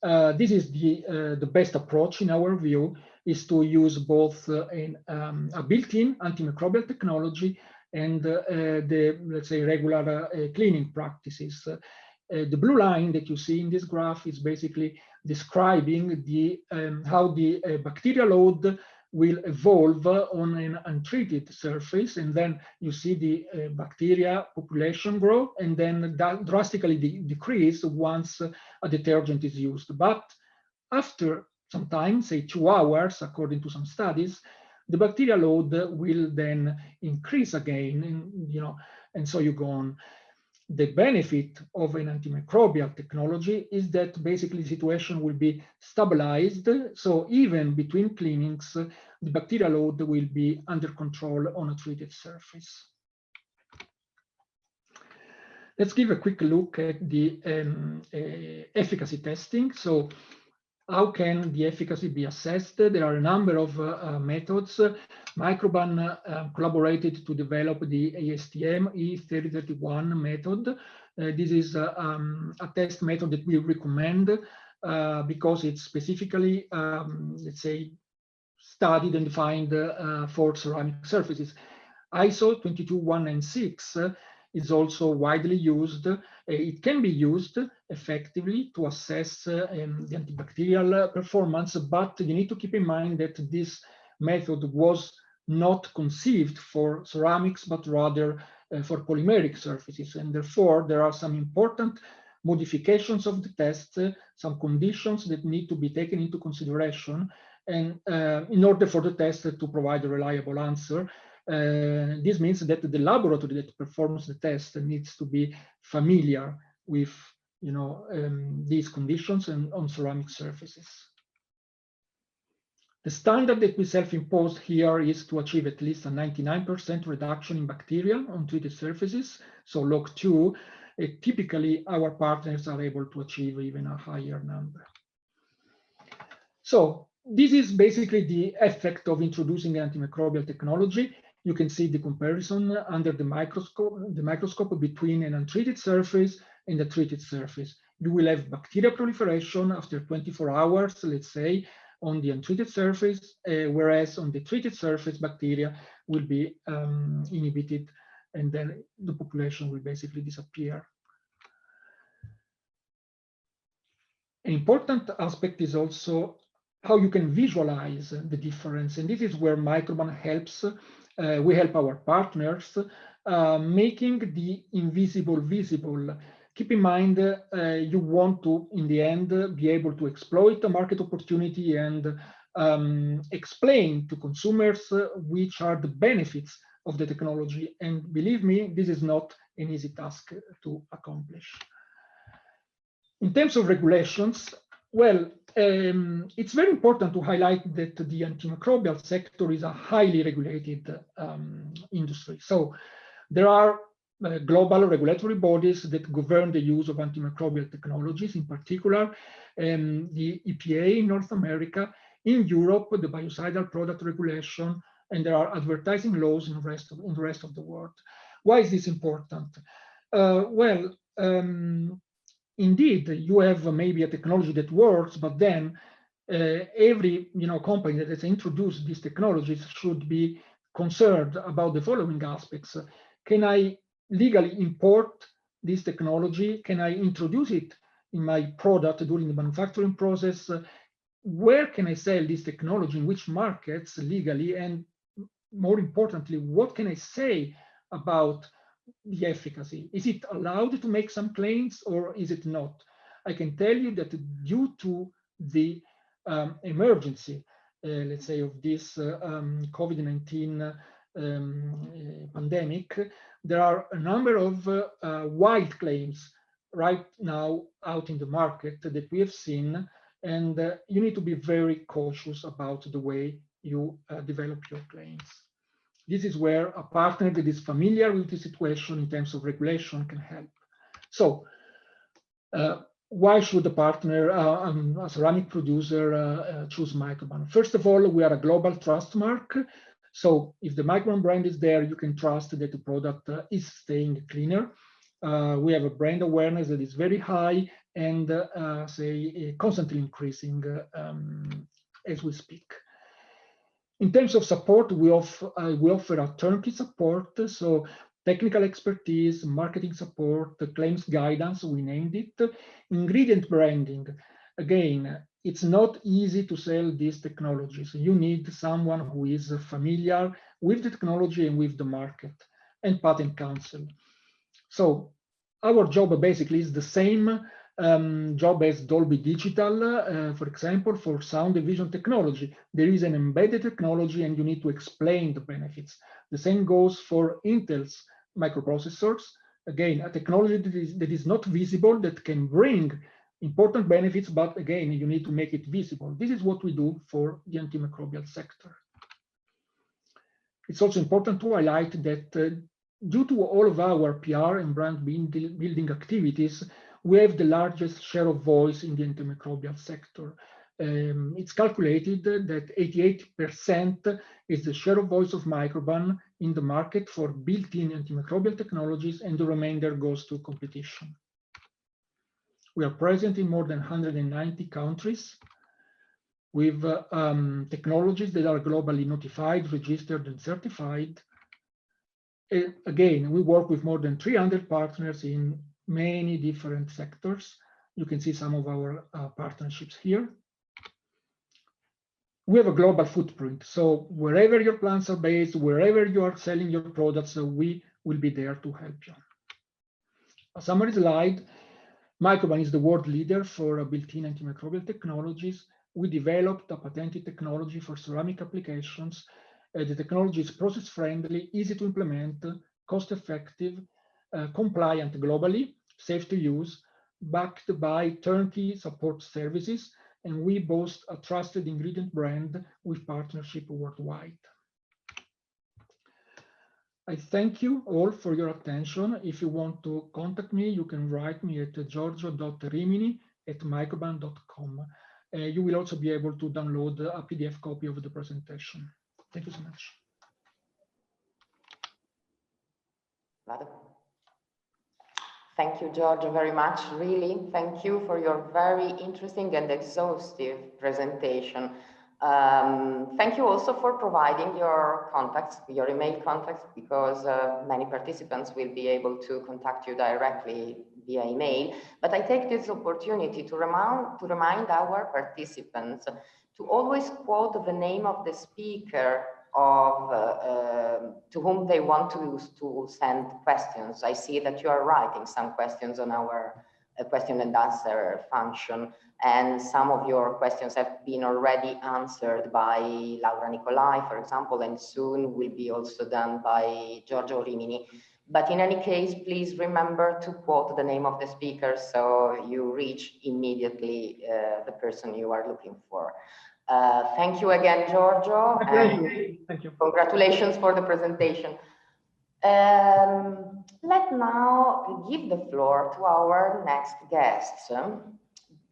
this is the best approach in our view, is to use both a built-in antimicrobial technology and let's say, regular cleaning practices. The blue line that you see in this graph is basically describing how the bacterial load will evolve on an untreated surface, and then you see the bacteria population grow and then drastically decrease once a detergent is used. But after some time, say 2 hours, according to some studies, the bacterial load will then increase again, and so you go on. The benefit of an antimicrobial technology is that basically the situation will be stabilized. So even between cleanings, the bacterial load will be under control on a treated surface. Let's give a quick look at the efficacy testing. So how can the efficacy be assessed? There are a number of methods. Microban collaborated to develop the ASTM E3031 method. This is a test method that we recommend because it's specifically, let's say, studied and defined for ceramic surfaces. ISO 22196 is also widely used. It can be used effectively to assess the antibacterial performance, but you need to keep in mind that this method was not conceived for ceramics, but rather for polymeric surfaces. And therefore, there are some important modifications of the test, some conditions that need to be taken into consideration, and in order for the test to provide a reliable answer. This means that the laboratory that performs the test needs to be familiar with, these conditions and on ceramic surfaces. The standard that we self-imposed here is to achieve at least a 99% reduction in bacteria on treated surfaces. So log 2, typically our partners are able to achieve even a higher number. So this is basically the effect of introducing antimicrobial technology. You can see the comparison under the microscope between an untreated surface and a treated surface. You will have bacterial proliferation after 24 hours, let's say, on the untreated surface, whereas on the treated surface, bacteria will be inhibited, and then the population will basically disappear. An important aspect is also how you can visualize the difference, and this is where Microban helps. We help our partners making the invisible visible. Keep in mind, you want to, in the end, be able to exploit the market opportunity and explain to consumers which are the benefits of the technology. And believe me, this is not an easy task to accomplish. In terms of regulations, well, it's very important to highlight that the antimicrobial sector is a highly regulated industry. So there are global regulatory bodies that govern the use of antimicrobial technologies, in particular the EPA in North America, in Europe, the biocidal product regulation, and there are advertising laws in the rest of the world. Why is this important? Indeed, you have maybe a technology that works, but then every company that has introduced these technologies should be concerned about the following aspects. Can I legally import this technology? Can I introduce it in my product during the manufacturing process? Where can I sell this technology, in which markets legally? And more importantly, what can I say about the efficacy? Is it allowed to make some claims or is it not? I can tell you that due to the emergency, let's say, of this COVID-19 pandemic, there are a number of wild claims right now out in the market that we have seen, and you need to be very cautious about the way you develop your claims. This is where a partner that is familiar with the situation in terms of regulation can help. So why should a partner, a ceramic producer, choose Microban? First of all, we are a global trust mark. So if the Microban brand is there, you can trust that the product is staying cleaner. We have a brand awareness that is very high and constantly increasing as we speak. In terms of support, we offer a turnkey support, so technical expertise, marketing support, claims guidance, we named it, ingredient branding. Again, it's not easy to sell these technologies. You need someone who is familiar with the technology and with the market, and patent counsel. So our job basically is the same job as Dolby Digital, for example, for sound and vision technology. There is an embedded technology and you need to explain the benefits. The same goes for Intel's microprocessors. Again, a technology that is not visible, that can bring important benefits, but again, you need to make it visible. This is what we do for the antimicrobial sector. It's also important to highlight that due to all of our PR and brand building activities, we have the largest share of voice in the antimicrobial sector. It's calculated that 88% is the share of voice of Microban in the market for built-in antimicrobial technologies, and the remainder goes to competition. We are present in more than 190 countries with technologies that are globally notified, registered, and certified. Again, we work with more than 300 partners in many different sectors. You can see some of our partnerships here. We have a global footprint, so wherever your plants are based, wherever you are selling your products, we will be there to help you. A summary slide. Microban is the world leader for built-in antimicrobial technologies. We developed a patented technology for ceramic applications. The technology is process-friendly, easy to implement, cost-effective, compliant globally, safe to use, backed by turnkey support services, and we boast a trusted ingredient brand with partnership worldwide. I thank you all for your attention. If you want to contact me, you can write me at giorgio.rimini@microban.com. You will also be able to download a PDF copy of the presentation. Thank you so much. Thank you, Giorgio, very much. Really, thank you for your very interesting and exhaustive presentation. Thank you also for providing your contacts, your email contacts, because many participants will be able to contact you directly via email. But I take this opportunity to remind our participants to always quote the name of the speaker to whom they want to send questions. I see that you are writing some questions on our question and answer function, and some of your questions have been already answered by Laura Nicolai, for example, and soon will be also done by Giorgio Rimini. But in any case, please remember to quote the name of the speaker so you reach immediately the person you are looking for. Thank you again, Giorgio. Thank you. Congratulations for the presentation. Let's now give the floor to our next guests.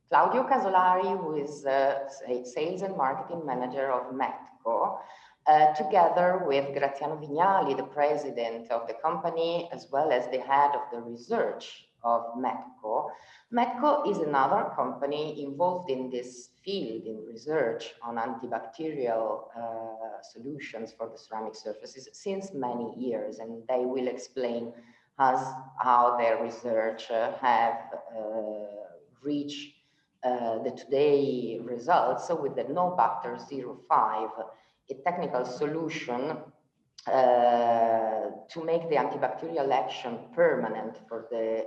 Claudio Casolari, who is Sales and Marketing Manager of Metco, together with Graziano Vignali, the president of the company, as well as the head of the research of Metco. Metco is another company involved in this field in research on antibacterial solutions for the ceramic surfaces since many years, and they will explain us how their research have reached the today results with the NoBacter 05, a technical solution to make the antibacterial action permanent for the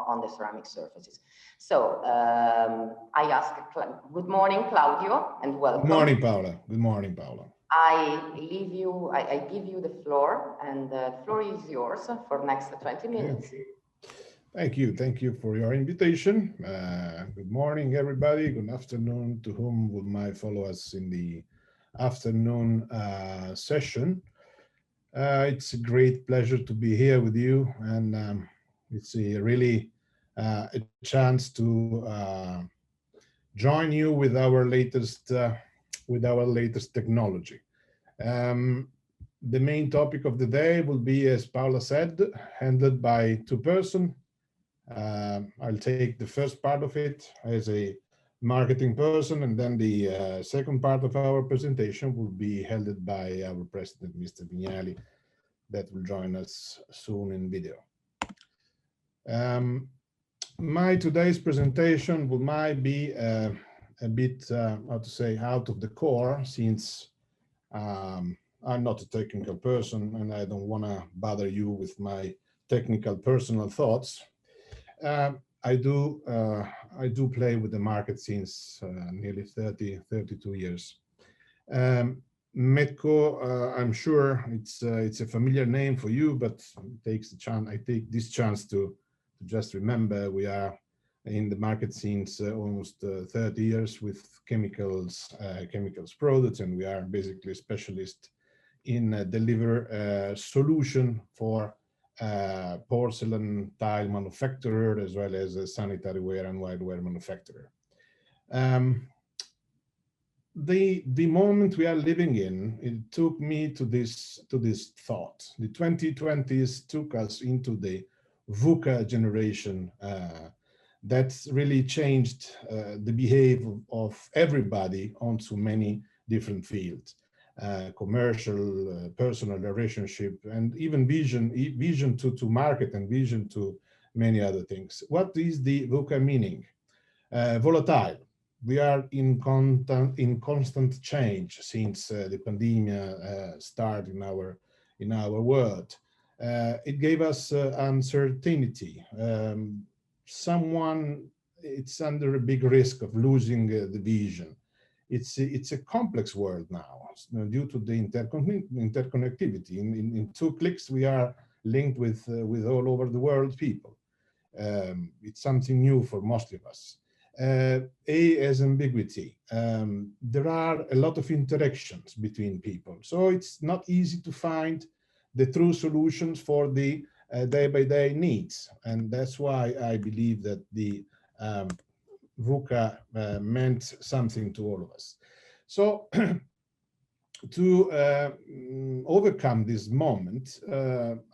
on the ceramic surfaces. So I ask, good morning, Claudio, and welcome. Good morning, Paola. Good morning, Paola. I give you the floor, and the floor is yours for the next 20 minutes. Thank you. Thank you for your invitation. Good morning, everybody. Good afternoon to whom might follow us in the afternoon session. It's a great pleasure to be here with you, and it's really a chance to join you with our latest technology. The main topic of the day will be, as Paola said, handled by two persons. I'll take the first part of it as a marketing person, and then the second part of our presentation will be held by our president, Mr. Vignali, that will join us soon in video. My today's presentation might be a bit, how to say, out of the core, since I'm not a technical person and I don't want to bother you with my technical personal thoughts. I do play with the market since nearly 32 years. Metco, I'm sure it's a familiar name for you, but I take this chance to just remember we are in the market since almost 30 years with chemicals products, and we are basically specialists in deliver solution for porcelain tile manufacturer as well as a sanitary ware and whiteware manufacturer. The moment we are living in, it took me to this thought. The 2020s took us into the VUCA generation that really changed the behavior of everybody onto many different fields, commercial, personal relationship, and even vision to market and vision to many other things. What is the VUCA meaning? Volatile. We are in constant change since the pandemic started in our world. It gave us uncertainty. Someone it's under a big risk of losing the vision. It's a complex world now due to the interconnectivity. In 2 clicks, we are linked with all over the world people. It's something new for most of us. A as ambiguity. There are a lot of interactions between people, so it's not easy to find the true solutions for the day-by-day needs, and that's why I believe that the VUCA meant something to all of us. So to overcome this moment,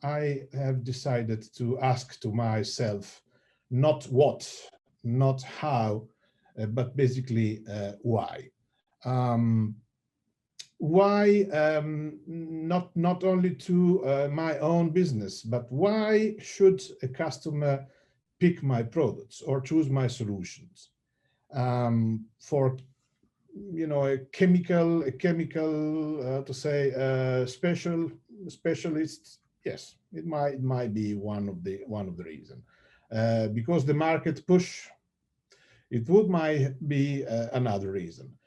I have decided to ask to myself not what, not how, but basically why. Why not only to my own business, but why should a customer pick my products or choose my solutions? For a chemical to say specialists, yes, it might be one of the reasons. Because the market push, it might be another reason.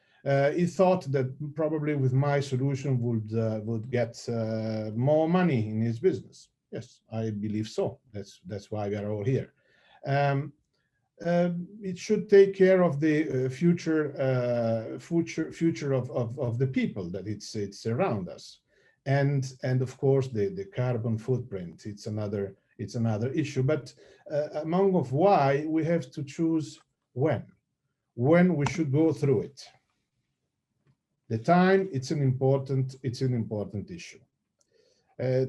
He thought that probably with my solution would get more money in his business. Yes, I believe so. That's why we are all here. It should take care of the future of the people that it's around us, and of course the carbon footprint. It's another issue. But among of why, we have to choose when we should go through it. The time, it's an important issue.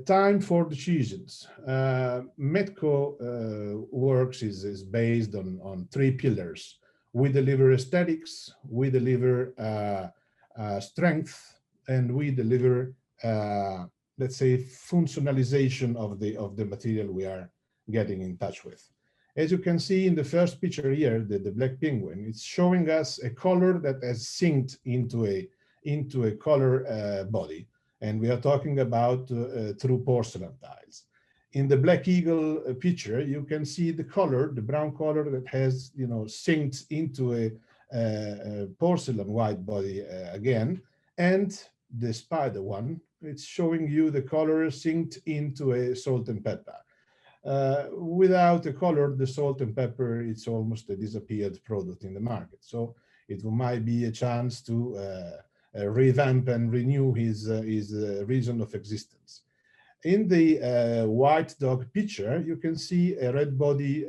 Time for decisions. Medco works is based on 3 pillars. We deliver aesthetics, we deliver strength, and we deliver let's say functionalization of the material we are getting in touch with. As you can see in the first picture here, the black penguin, it's showing us a color that has synced into a color body. And we are talking about through porcelain tiles. In the Black Eagle picture, you can see the color, the brown color that has, synced into a porcelain white body again. And the spider one, it's showing you the color synced into a salt and pepper. Without a color, the salt and pepper, it's almost a disappeared product in the market. So it might be a chance to revamp and renew his reason of existence. In the white dog picture, you can see a red body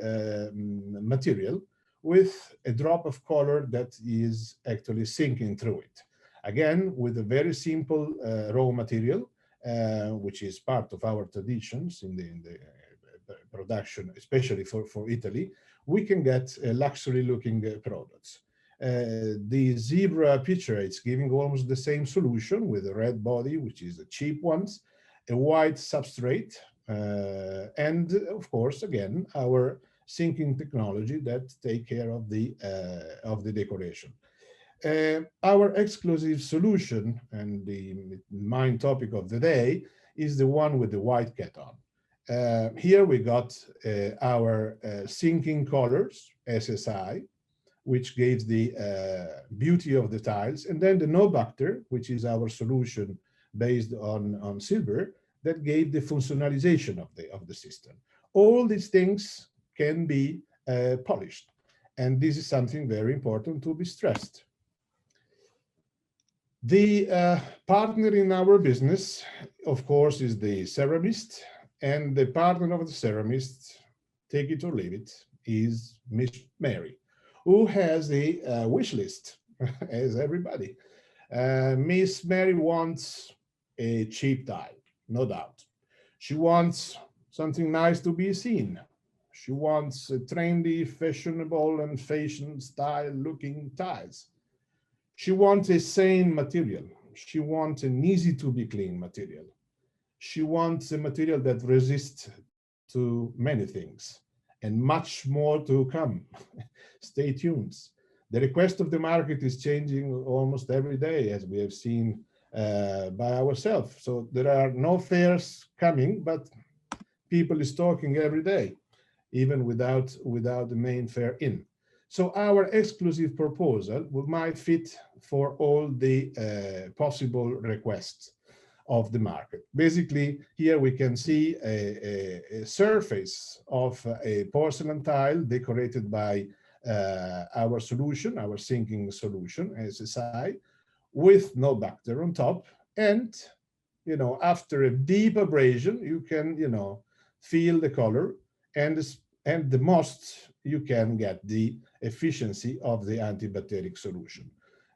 material with a drop of color that is actually sinking through it. Again, with a very simple raw material, which is part of our traditions in the production, especially for Italy, we can get luxury looking products. The zebra picture, it's giving almost the same solution with a red body, which is the cheap ones, a white substrate, and of course, again, our sinking technology that take care of the decoration. Our exclusive solution, and the main topic of the day, is the one with the white cat on. Here we got our sinking colors, SSI, which gives the beauty of the tiles, and then the Nobacter, which is our solution based on silver, that gave the functionalization of the system. All these things can be polished, and this is something very important to be stressed. The partner in our business, of course, is the ceramist, and the partner of the ceramist, take it or leave it, is Miss Mary, who has a wish list, as everybody. Miss Mary wants a cheap tile, no doubt. She wants something nice to be seen. She wants a trendy, fashionable, and fashion style looking tiles. She wants a sane material. She wants an easy to be clean material. She wants a material that resists to many things and much more to come. Stay tuned. The request of the market is changing almost every day, as we have seen by ourselves. So there are no fairs coming, but people is talking every day, even without the main fair in. So our exclusive proposal might fit for all the possible requests of the market. Basically, here we can see a surface of a porcelain tile decorated by our solution, our sinking solution, SSI, with no bacteria on top. And, you know, after a deep abrasion, you can, you know, feel the color, and the most you can get the efficiency of the antibacterial solution.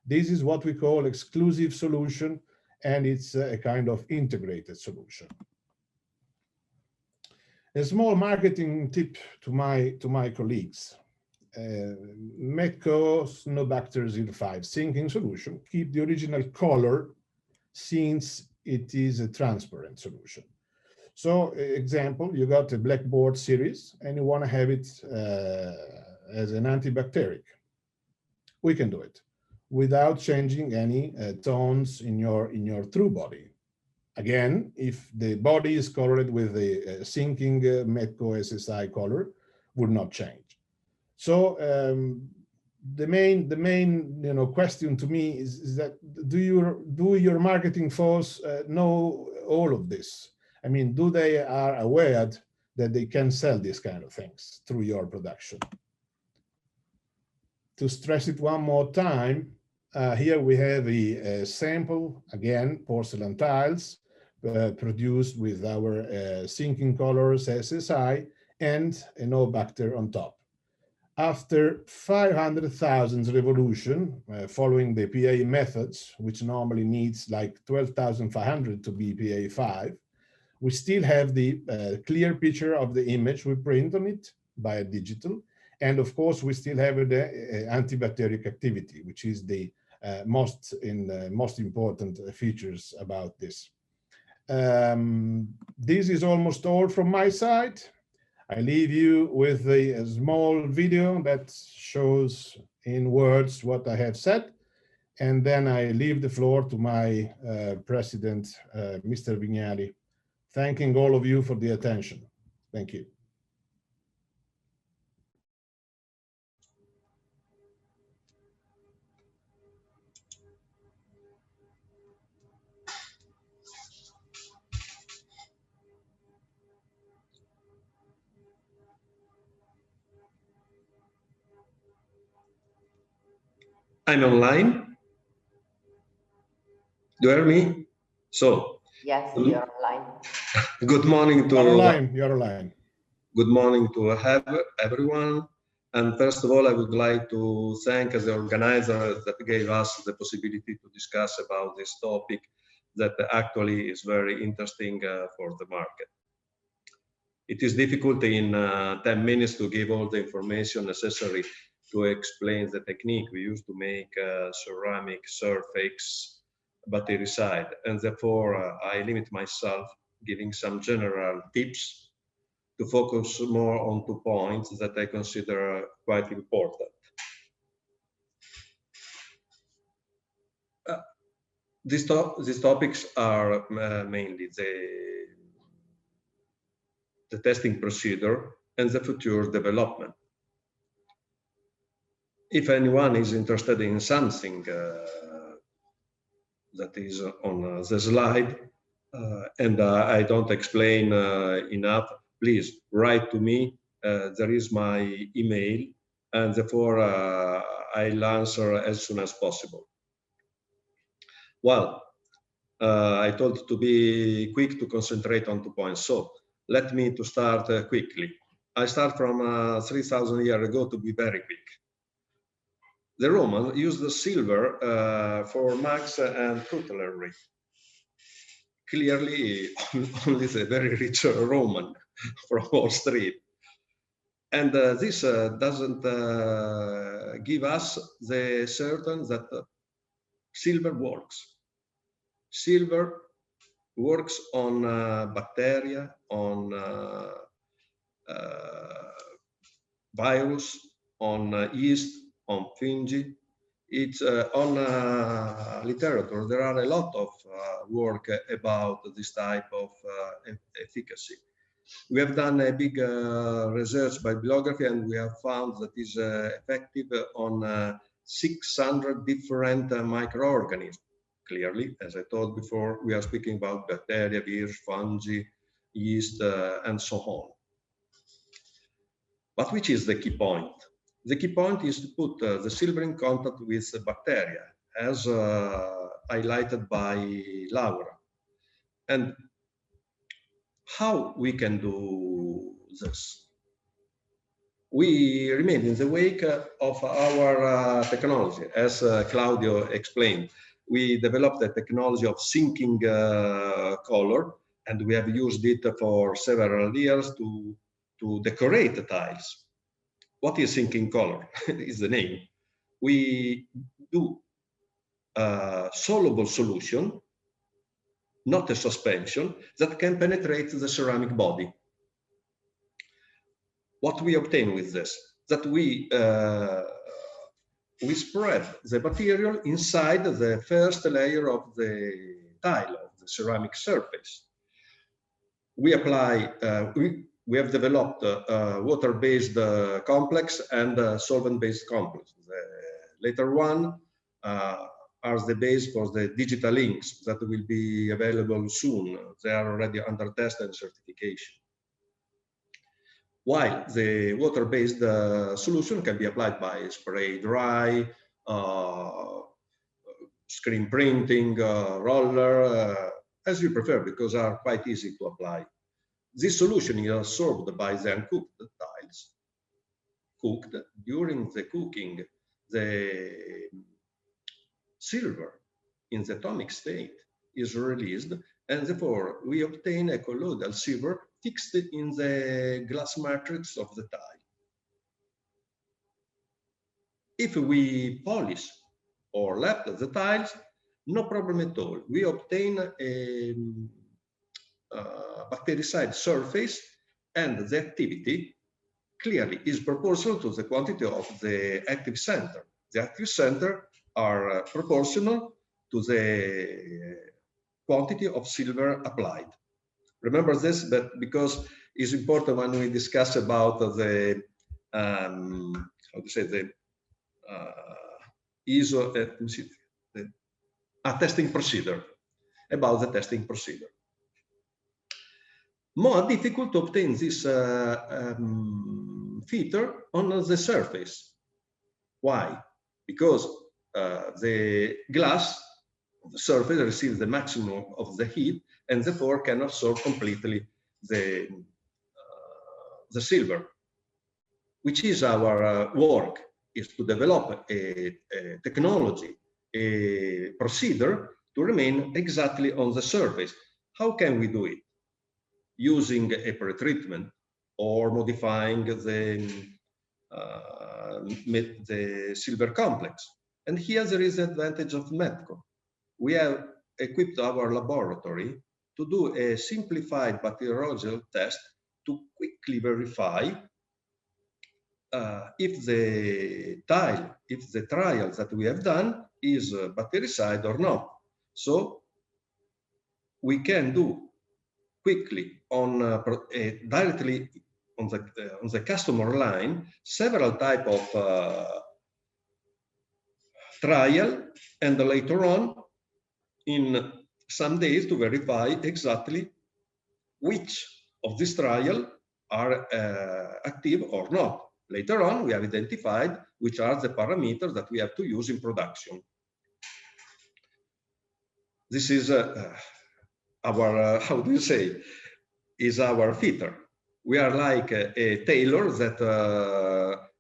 This is what we call exclusive solution, and it's a kind of integrated solution. A small marketing tip to my colleagues. Metco Snowbacter 05 sinking solution, keep the original color since it is a transparent solution. So, example, you got a blackboard series and you want to have it as an antibacterial. We can do it without changing any tones in your true body. Again, if the body is colored with a sinking Metco SSI color, would not change. So the main question to me is that do your marketing force know all of this? I mean, do they are aware that they can sell these kind of things through your production? To stress it one more time, here we have a sample, again, porcelain tiles produced with our sinking colors SSI and a no bacter on top. After 500,000 revolution, following the PA methods, which normally needs like 12,500 to be PA5, we still have the clear picture of the image we print on it by digital. And of course, we still have the antibacterial activity, which is the most important features about this. This is almost all from my side. I leave you with a small video that shows in words what I have said. And then I leave the floor to my president, Mr. Vignali, thanking all of you for the attention. Thank you. I'm online. Do you hear me? So yes, you're online. Good morning to you're online. Good morning to everyone. And first of all, I would like to thank the organizer that gave us the possibility to discuss about this topic that actually is very interesting for the market. It is difficult in 10 minutes to give all the information necessary to explain the technique we use to make ceramic surface bactericide, and therefore I limit myself giving some general tips to focus more on 2 points that I consider quite important. These topics are mainly the testing procedure and the future development. If anyone is interested in something that is on the slide and I don't explain enough, please write to me. There is my email, and therefore I'll answer as soon as possible. Well, I told to be quick to concentrate on 2 points. So let me to start quickly. I start from 3,000 years ago to be very quick. The Romans used the silver for marks and cutlery. Clearly, only the very rich Roman from Wall Street. And this doesn't give us the certain that silver works. Silver works on bacteria, on virus, on yeast, on fungi. It's on literature. There are a lot of work about this type of efficacy. We have done a big research bibliography, and we have found that is effective on 600 different microorganisms. Clearly, as I told before, we are speaking about bacteria, viruses, fungi, yeast, and so on. But which is the key point? The key point is to put the silver in contact with the bacteria, as highlighted by Laura. And how we can do this? We remain in the wake of our technology, as Claudio explained. We developed a technology of sinking color, and we have used it for several years to decorate the tiles. What is sinking color? Is the name. We do a soluble solution, not a suspension, that can penetrate the ceramic body. What we obtain with this? That we spread the material inside the first layer of the tile, of the ceramic surface. We apply, we have developed a water-based complex and a solvent-based complex. The later one are the base for the digital inks that will be available soon. They are already under test and certification. While the water-based solution can be applied by spray dry, screen printing, roller, as you prefer, because are quite easy to apply. This solution is absorbed by the uncooked tiles. Cooked. During the cooking, the silver in the atomic state is released, and therefore we obtain a colloidal silver fixed in the glass matrix of the tile. If we polish or lap the tiles, no problem at all. We obtain a bactericide surface, and the activity clearly is proportional to the quantity of the active center. The active center are proportional to the quantity of silver applied. Remember this, but because it's important when we discuss about the how to say the ISO testing procedure, about the testing procedure. More difficult to obtain this feature on the surface. Why? Because the glass, the surface receives the maximum of the heat and therefore can absorb completely the silver. Which is our work, is to develop a technology, a procedure to remain exactly on the surface. How can we do it? Using a pretreatment or modifying the silver complex. And here there is the advantage of METCO. We have equipped our laboratory to do a simplified bacteriological test to quickly verify if the trial that we have done is bactericide or not. So we can do quickly on directly on the customer line several type of trial, and later on in some days to verify exactly which of this trial are active or not. Later on, we have identified which are the parameters that we have to use in production. This is our, how do you say, is our feature. We are like a tailor that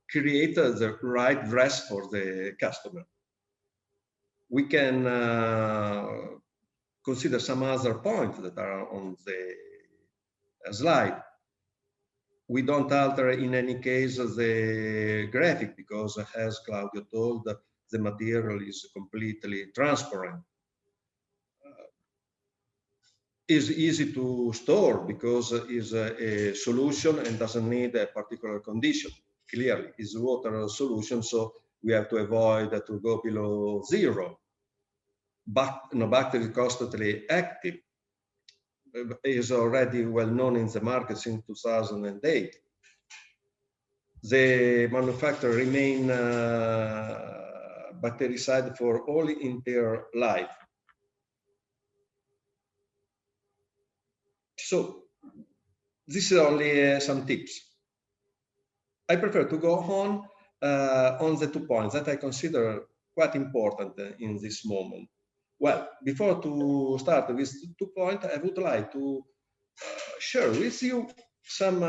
creates the right dress for the customer. We can consider some other points that are on the slide. We don't alter in any case the graphic because, as Claudio told, the material is completely transparent. Is easy to store because is a solution and doesn't need a particular condition. Clearly, is water solution, so we have to avoid to go below 0. But no, bacteria constantly active is already well known in the market since 2008. The manufacturer remain bactericide for all in their life. So this is only some tips. I prefer to go on the 2 points that I consider quite important in this moment. Well, before to start with 2 points, I would like to share with you some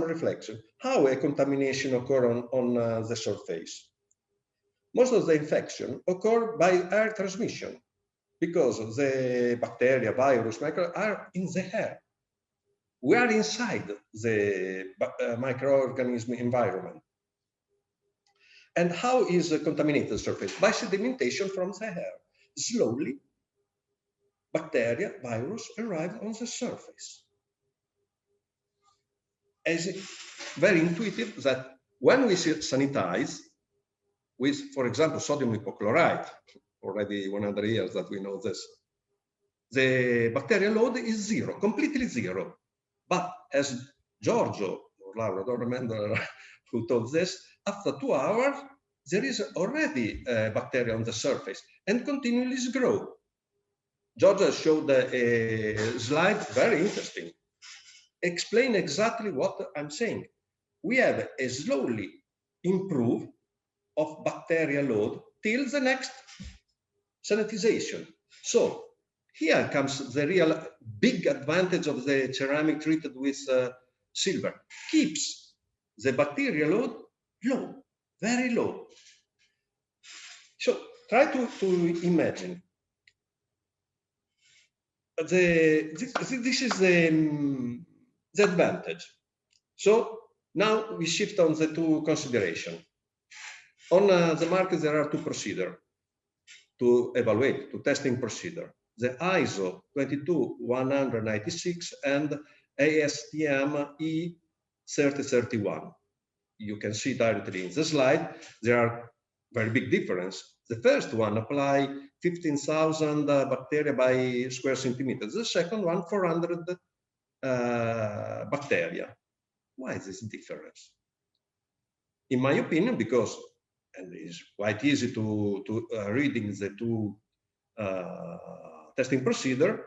reflection. How a contamination occurs on the surface. Most of the infection occur by air transmission because the bacteria, virus, micro are in the air. We are inside the microorganism environment. And how is the contaminated surface? By sedimentation from the air. Slowly, bacteria, virus arrive on the surface. As very intuitive that when we sanitize with, for example, sodium hypochlorite, already 100 years that we know this, the bacterial load is 0, completely 0. But as Giorgio or Laura, I don't remember who told this, after 2 hours, there is already bacteria on the surface and continually grow. Giorgio showed a slide, very interesting. Explain exactly what I'm saying. We have a slowly improve of bacterial load till the next sanitization. So here comes the real big advantage of the ceramic treated with silver. Keeps the bacterial load low, very low. So try to imagine. This is the advantage. So now we shift on the 2 considerations. On the market, there are 2 procedures to evaluate, to testing procedure. The ISO 22196 and ASTM E3031. You can see directly in the slide, there are very big difference. The first one apply 15,000 bacteria by square centimeter. The second one, 400 bacteria. Why is this difference? In my opinion, because, and it's quite easy to reading the 2 testing procedure,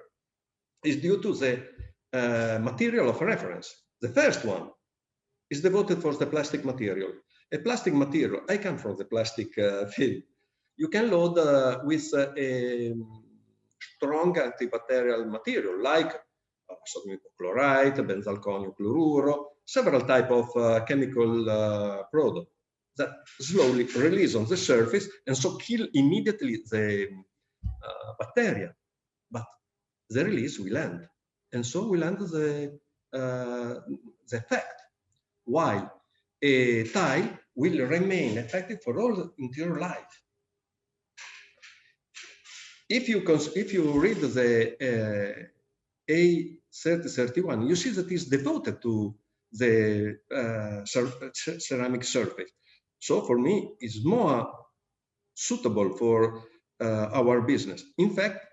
is due to the material of reference. The first one is devoted for the plastic material. A plastic material, I come from the plastic field. You can load with a strong antibacterial material like sodium hypochlorite, benzalconium chloruro, several types of chemical product that slowly release on the surface and so kill immediately the bacteria. But the release will end, and so will end the effect, while a tile will remain effective for all entire life. If you read the A3031, you see that it's devoted to the ceramic surface. So for me, it's more suitable for our business. In fact,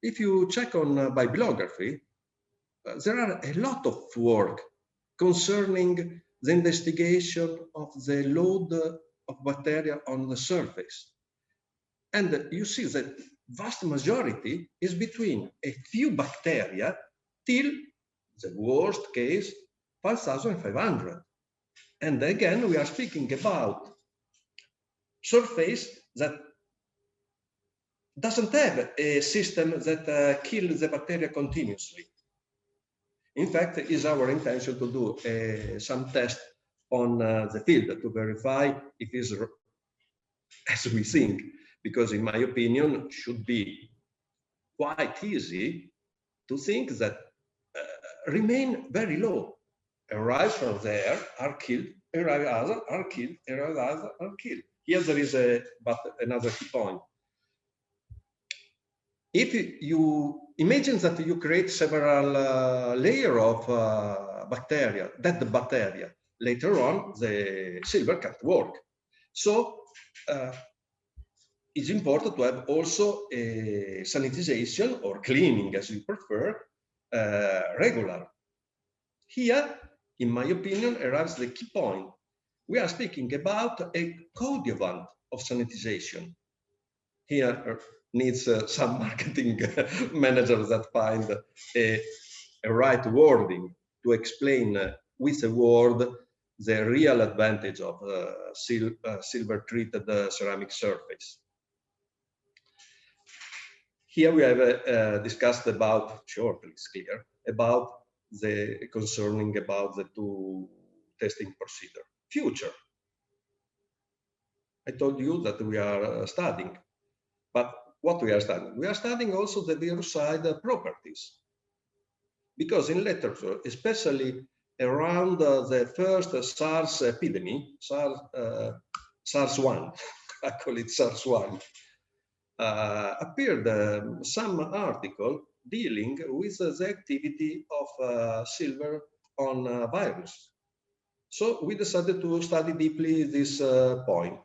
if you check on bibliography, there are a lot of work concerning the investigation of the load of bacteria on the surface. And you see that vast majority is between a few bacteria till the worst case, 5,500. And again, we are speaking about surface that doesn't have a system that kills the bacteria continuously. In fact, it is our intention to do some tests on the field to verify if it's as we think, because in my opinion, should be quite easy to think that remain very low. Arrive from there, are killed, arrive other, are killed, arrive other, are killed. Here there is another key point. If you imagine that you create several layers of bacteria, dead bacteria, later on the silver can't work. So it's important to have also a sanitization or cleaning, as you prefer, regular. Here, in my opinion, arrives the key point. We are speaking about a coadjuvant of sanitization. Here needs some marketing managers that find a right wording to explain with a word the real advantage of silver-treated ceramic surface. Here we have discussed about, shortly, it's clear, about concerning about the two testing procedure. Future. I told you that we are studying, but what we are studying? We are studying also the virucide properties. Because in literature, especially around the first SARS epidemic, SARS-1, I call it SARS-1, appeared some article dealing with the activity of silver on virus. So we decided to study deeply this point,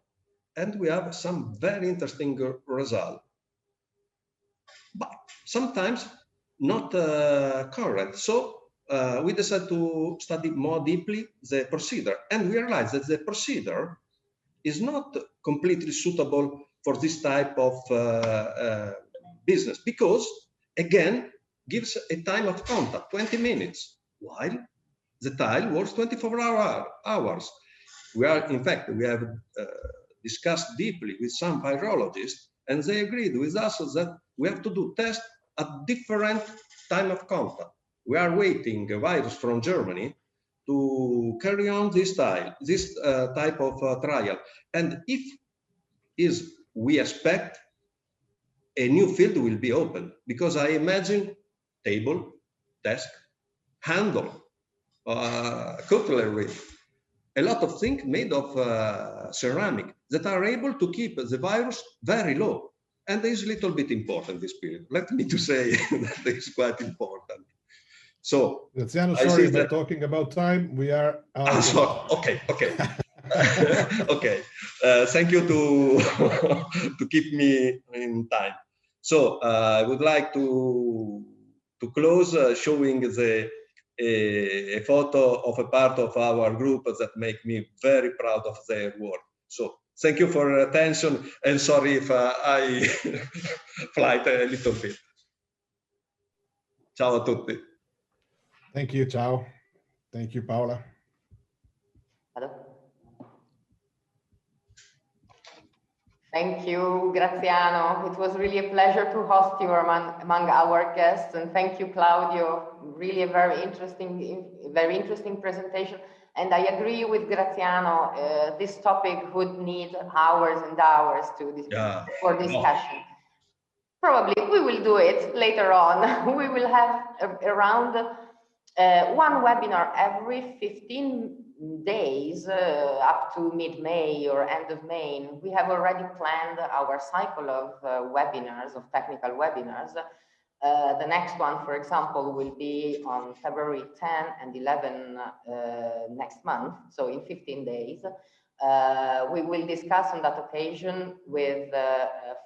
and we have some very interesting results. But sometimes not correct. So we decided to study more deeply the procedure, and we realized that the procedure is not completely suitable for this type of business, because again gives a time of contact 20 minutes, while the tile works 24 hours. We are, in fact, we have discussed deeply with some virologists, and they agreed with us that we have to do tests at different time of contact. We are waiting a virus from Germany to carry on this type of trial. And if we expect a new field will be open, because I imagine table, desk, handle, cutlery, a lot of things made of ceramic that are able to keep the virus very low. And this is a little bit important, this period. Let me to say that is quite important. So, Graziano, sorry, but talking about time, we are out. Sorry. Okay. Okay. Thank you to keep me in time. So I would like to close showing a photo of a part of our group that make me very proud of their work. So thank you for your attention, and sorry if I flight a little bit. Ciao a tutti. Thank you, ciao. Thank you, Paola. Hello. Thank you, Graziano. It was really a pleasure to host you among our guests, and thank you, Claudio. Really a very interesting presentation. And I agree with Graziano. This topic would need hours and hours for discussion. Probably we will do it later on. We will have around one webinar every 15 days up to mid-May or end of May. We have already planned our cycle of webinars, of technical webinars. The next one, for example, will be on February 10 and 11 next month, so in 15 days. We will discuss on that occasion with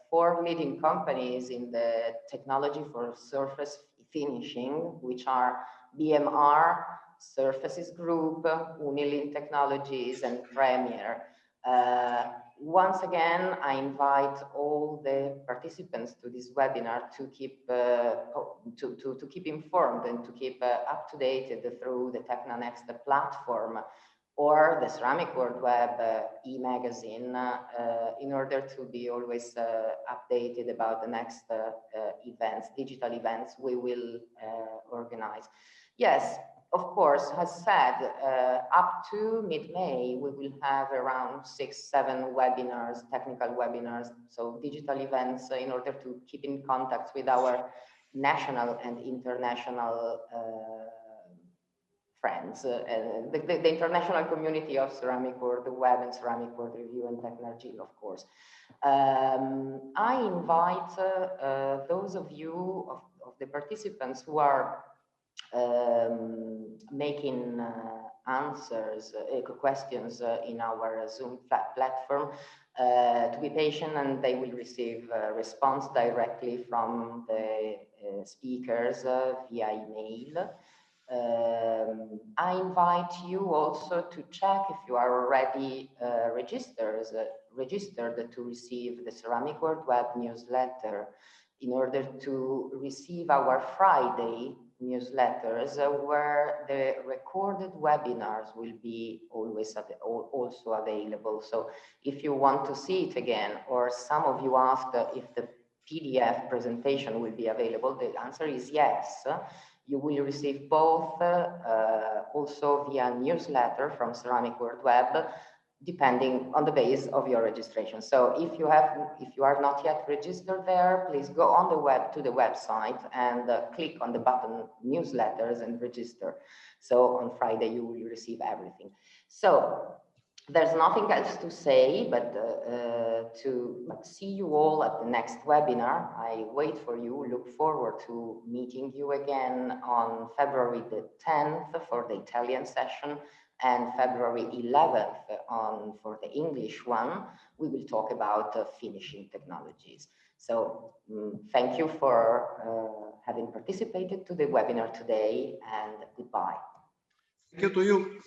4 leading companies in the technology for surface finishing, which are BMR, Surfaces Group, Unilin Technologies, and Premier. Once again, I invite all the participants to this webinar to keep informed and to keep up to date through the TechnoNext platform. or the Ceramic World Web e-magazine in order to be always updated about the next events, digital events we will organize. Yes, of course, as said, up to mid-May, we will have around 6-7 webinars, technical webinars, so digital events in order to keep in contact with our national and international friends, the international community of Ceramic World Web and Ceramic World Review and Technergy, of course. I invite those of you, of the participants who are making answers, questions in our Zoom platform to be patient, and they will receive a response directly from the speakers via email. I invite you also to check if you are already registered to receive the Ceramic World Web newsletter in order to receive our Friday newsletters where the recorded webinars will be always also available. So if you want to see it again, or some of you asked if the PDF presentation will be available, the answer is yes. You will receive both also via newsletter from Ceramic World Web, depending on the base of your registration. So if you are not yet registered there, please go on to the website and click on the button newsletters and register. So on Friday you will receive everything. So there's nothing else to say, but to see you all at the next webinar. I wait for you, look forward to meeting you again on February the 10th for the Italian session, and February 11th for the English one. We will talk about finishing technologies. So thank you for having participated to the webinar today, and goodbye. Thank you to you.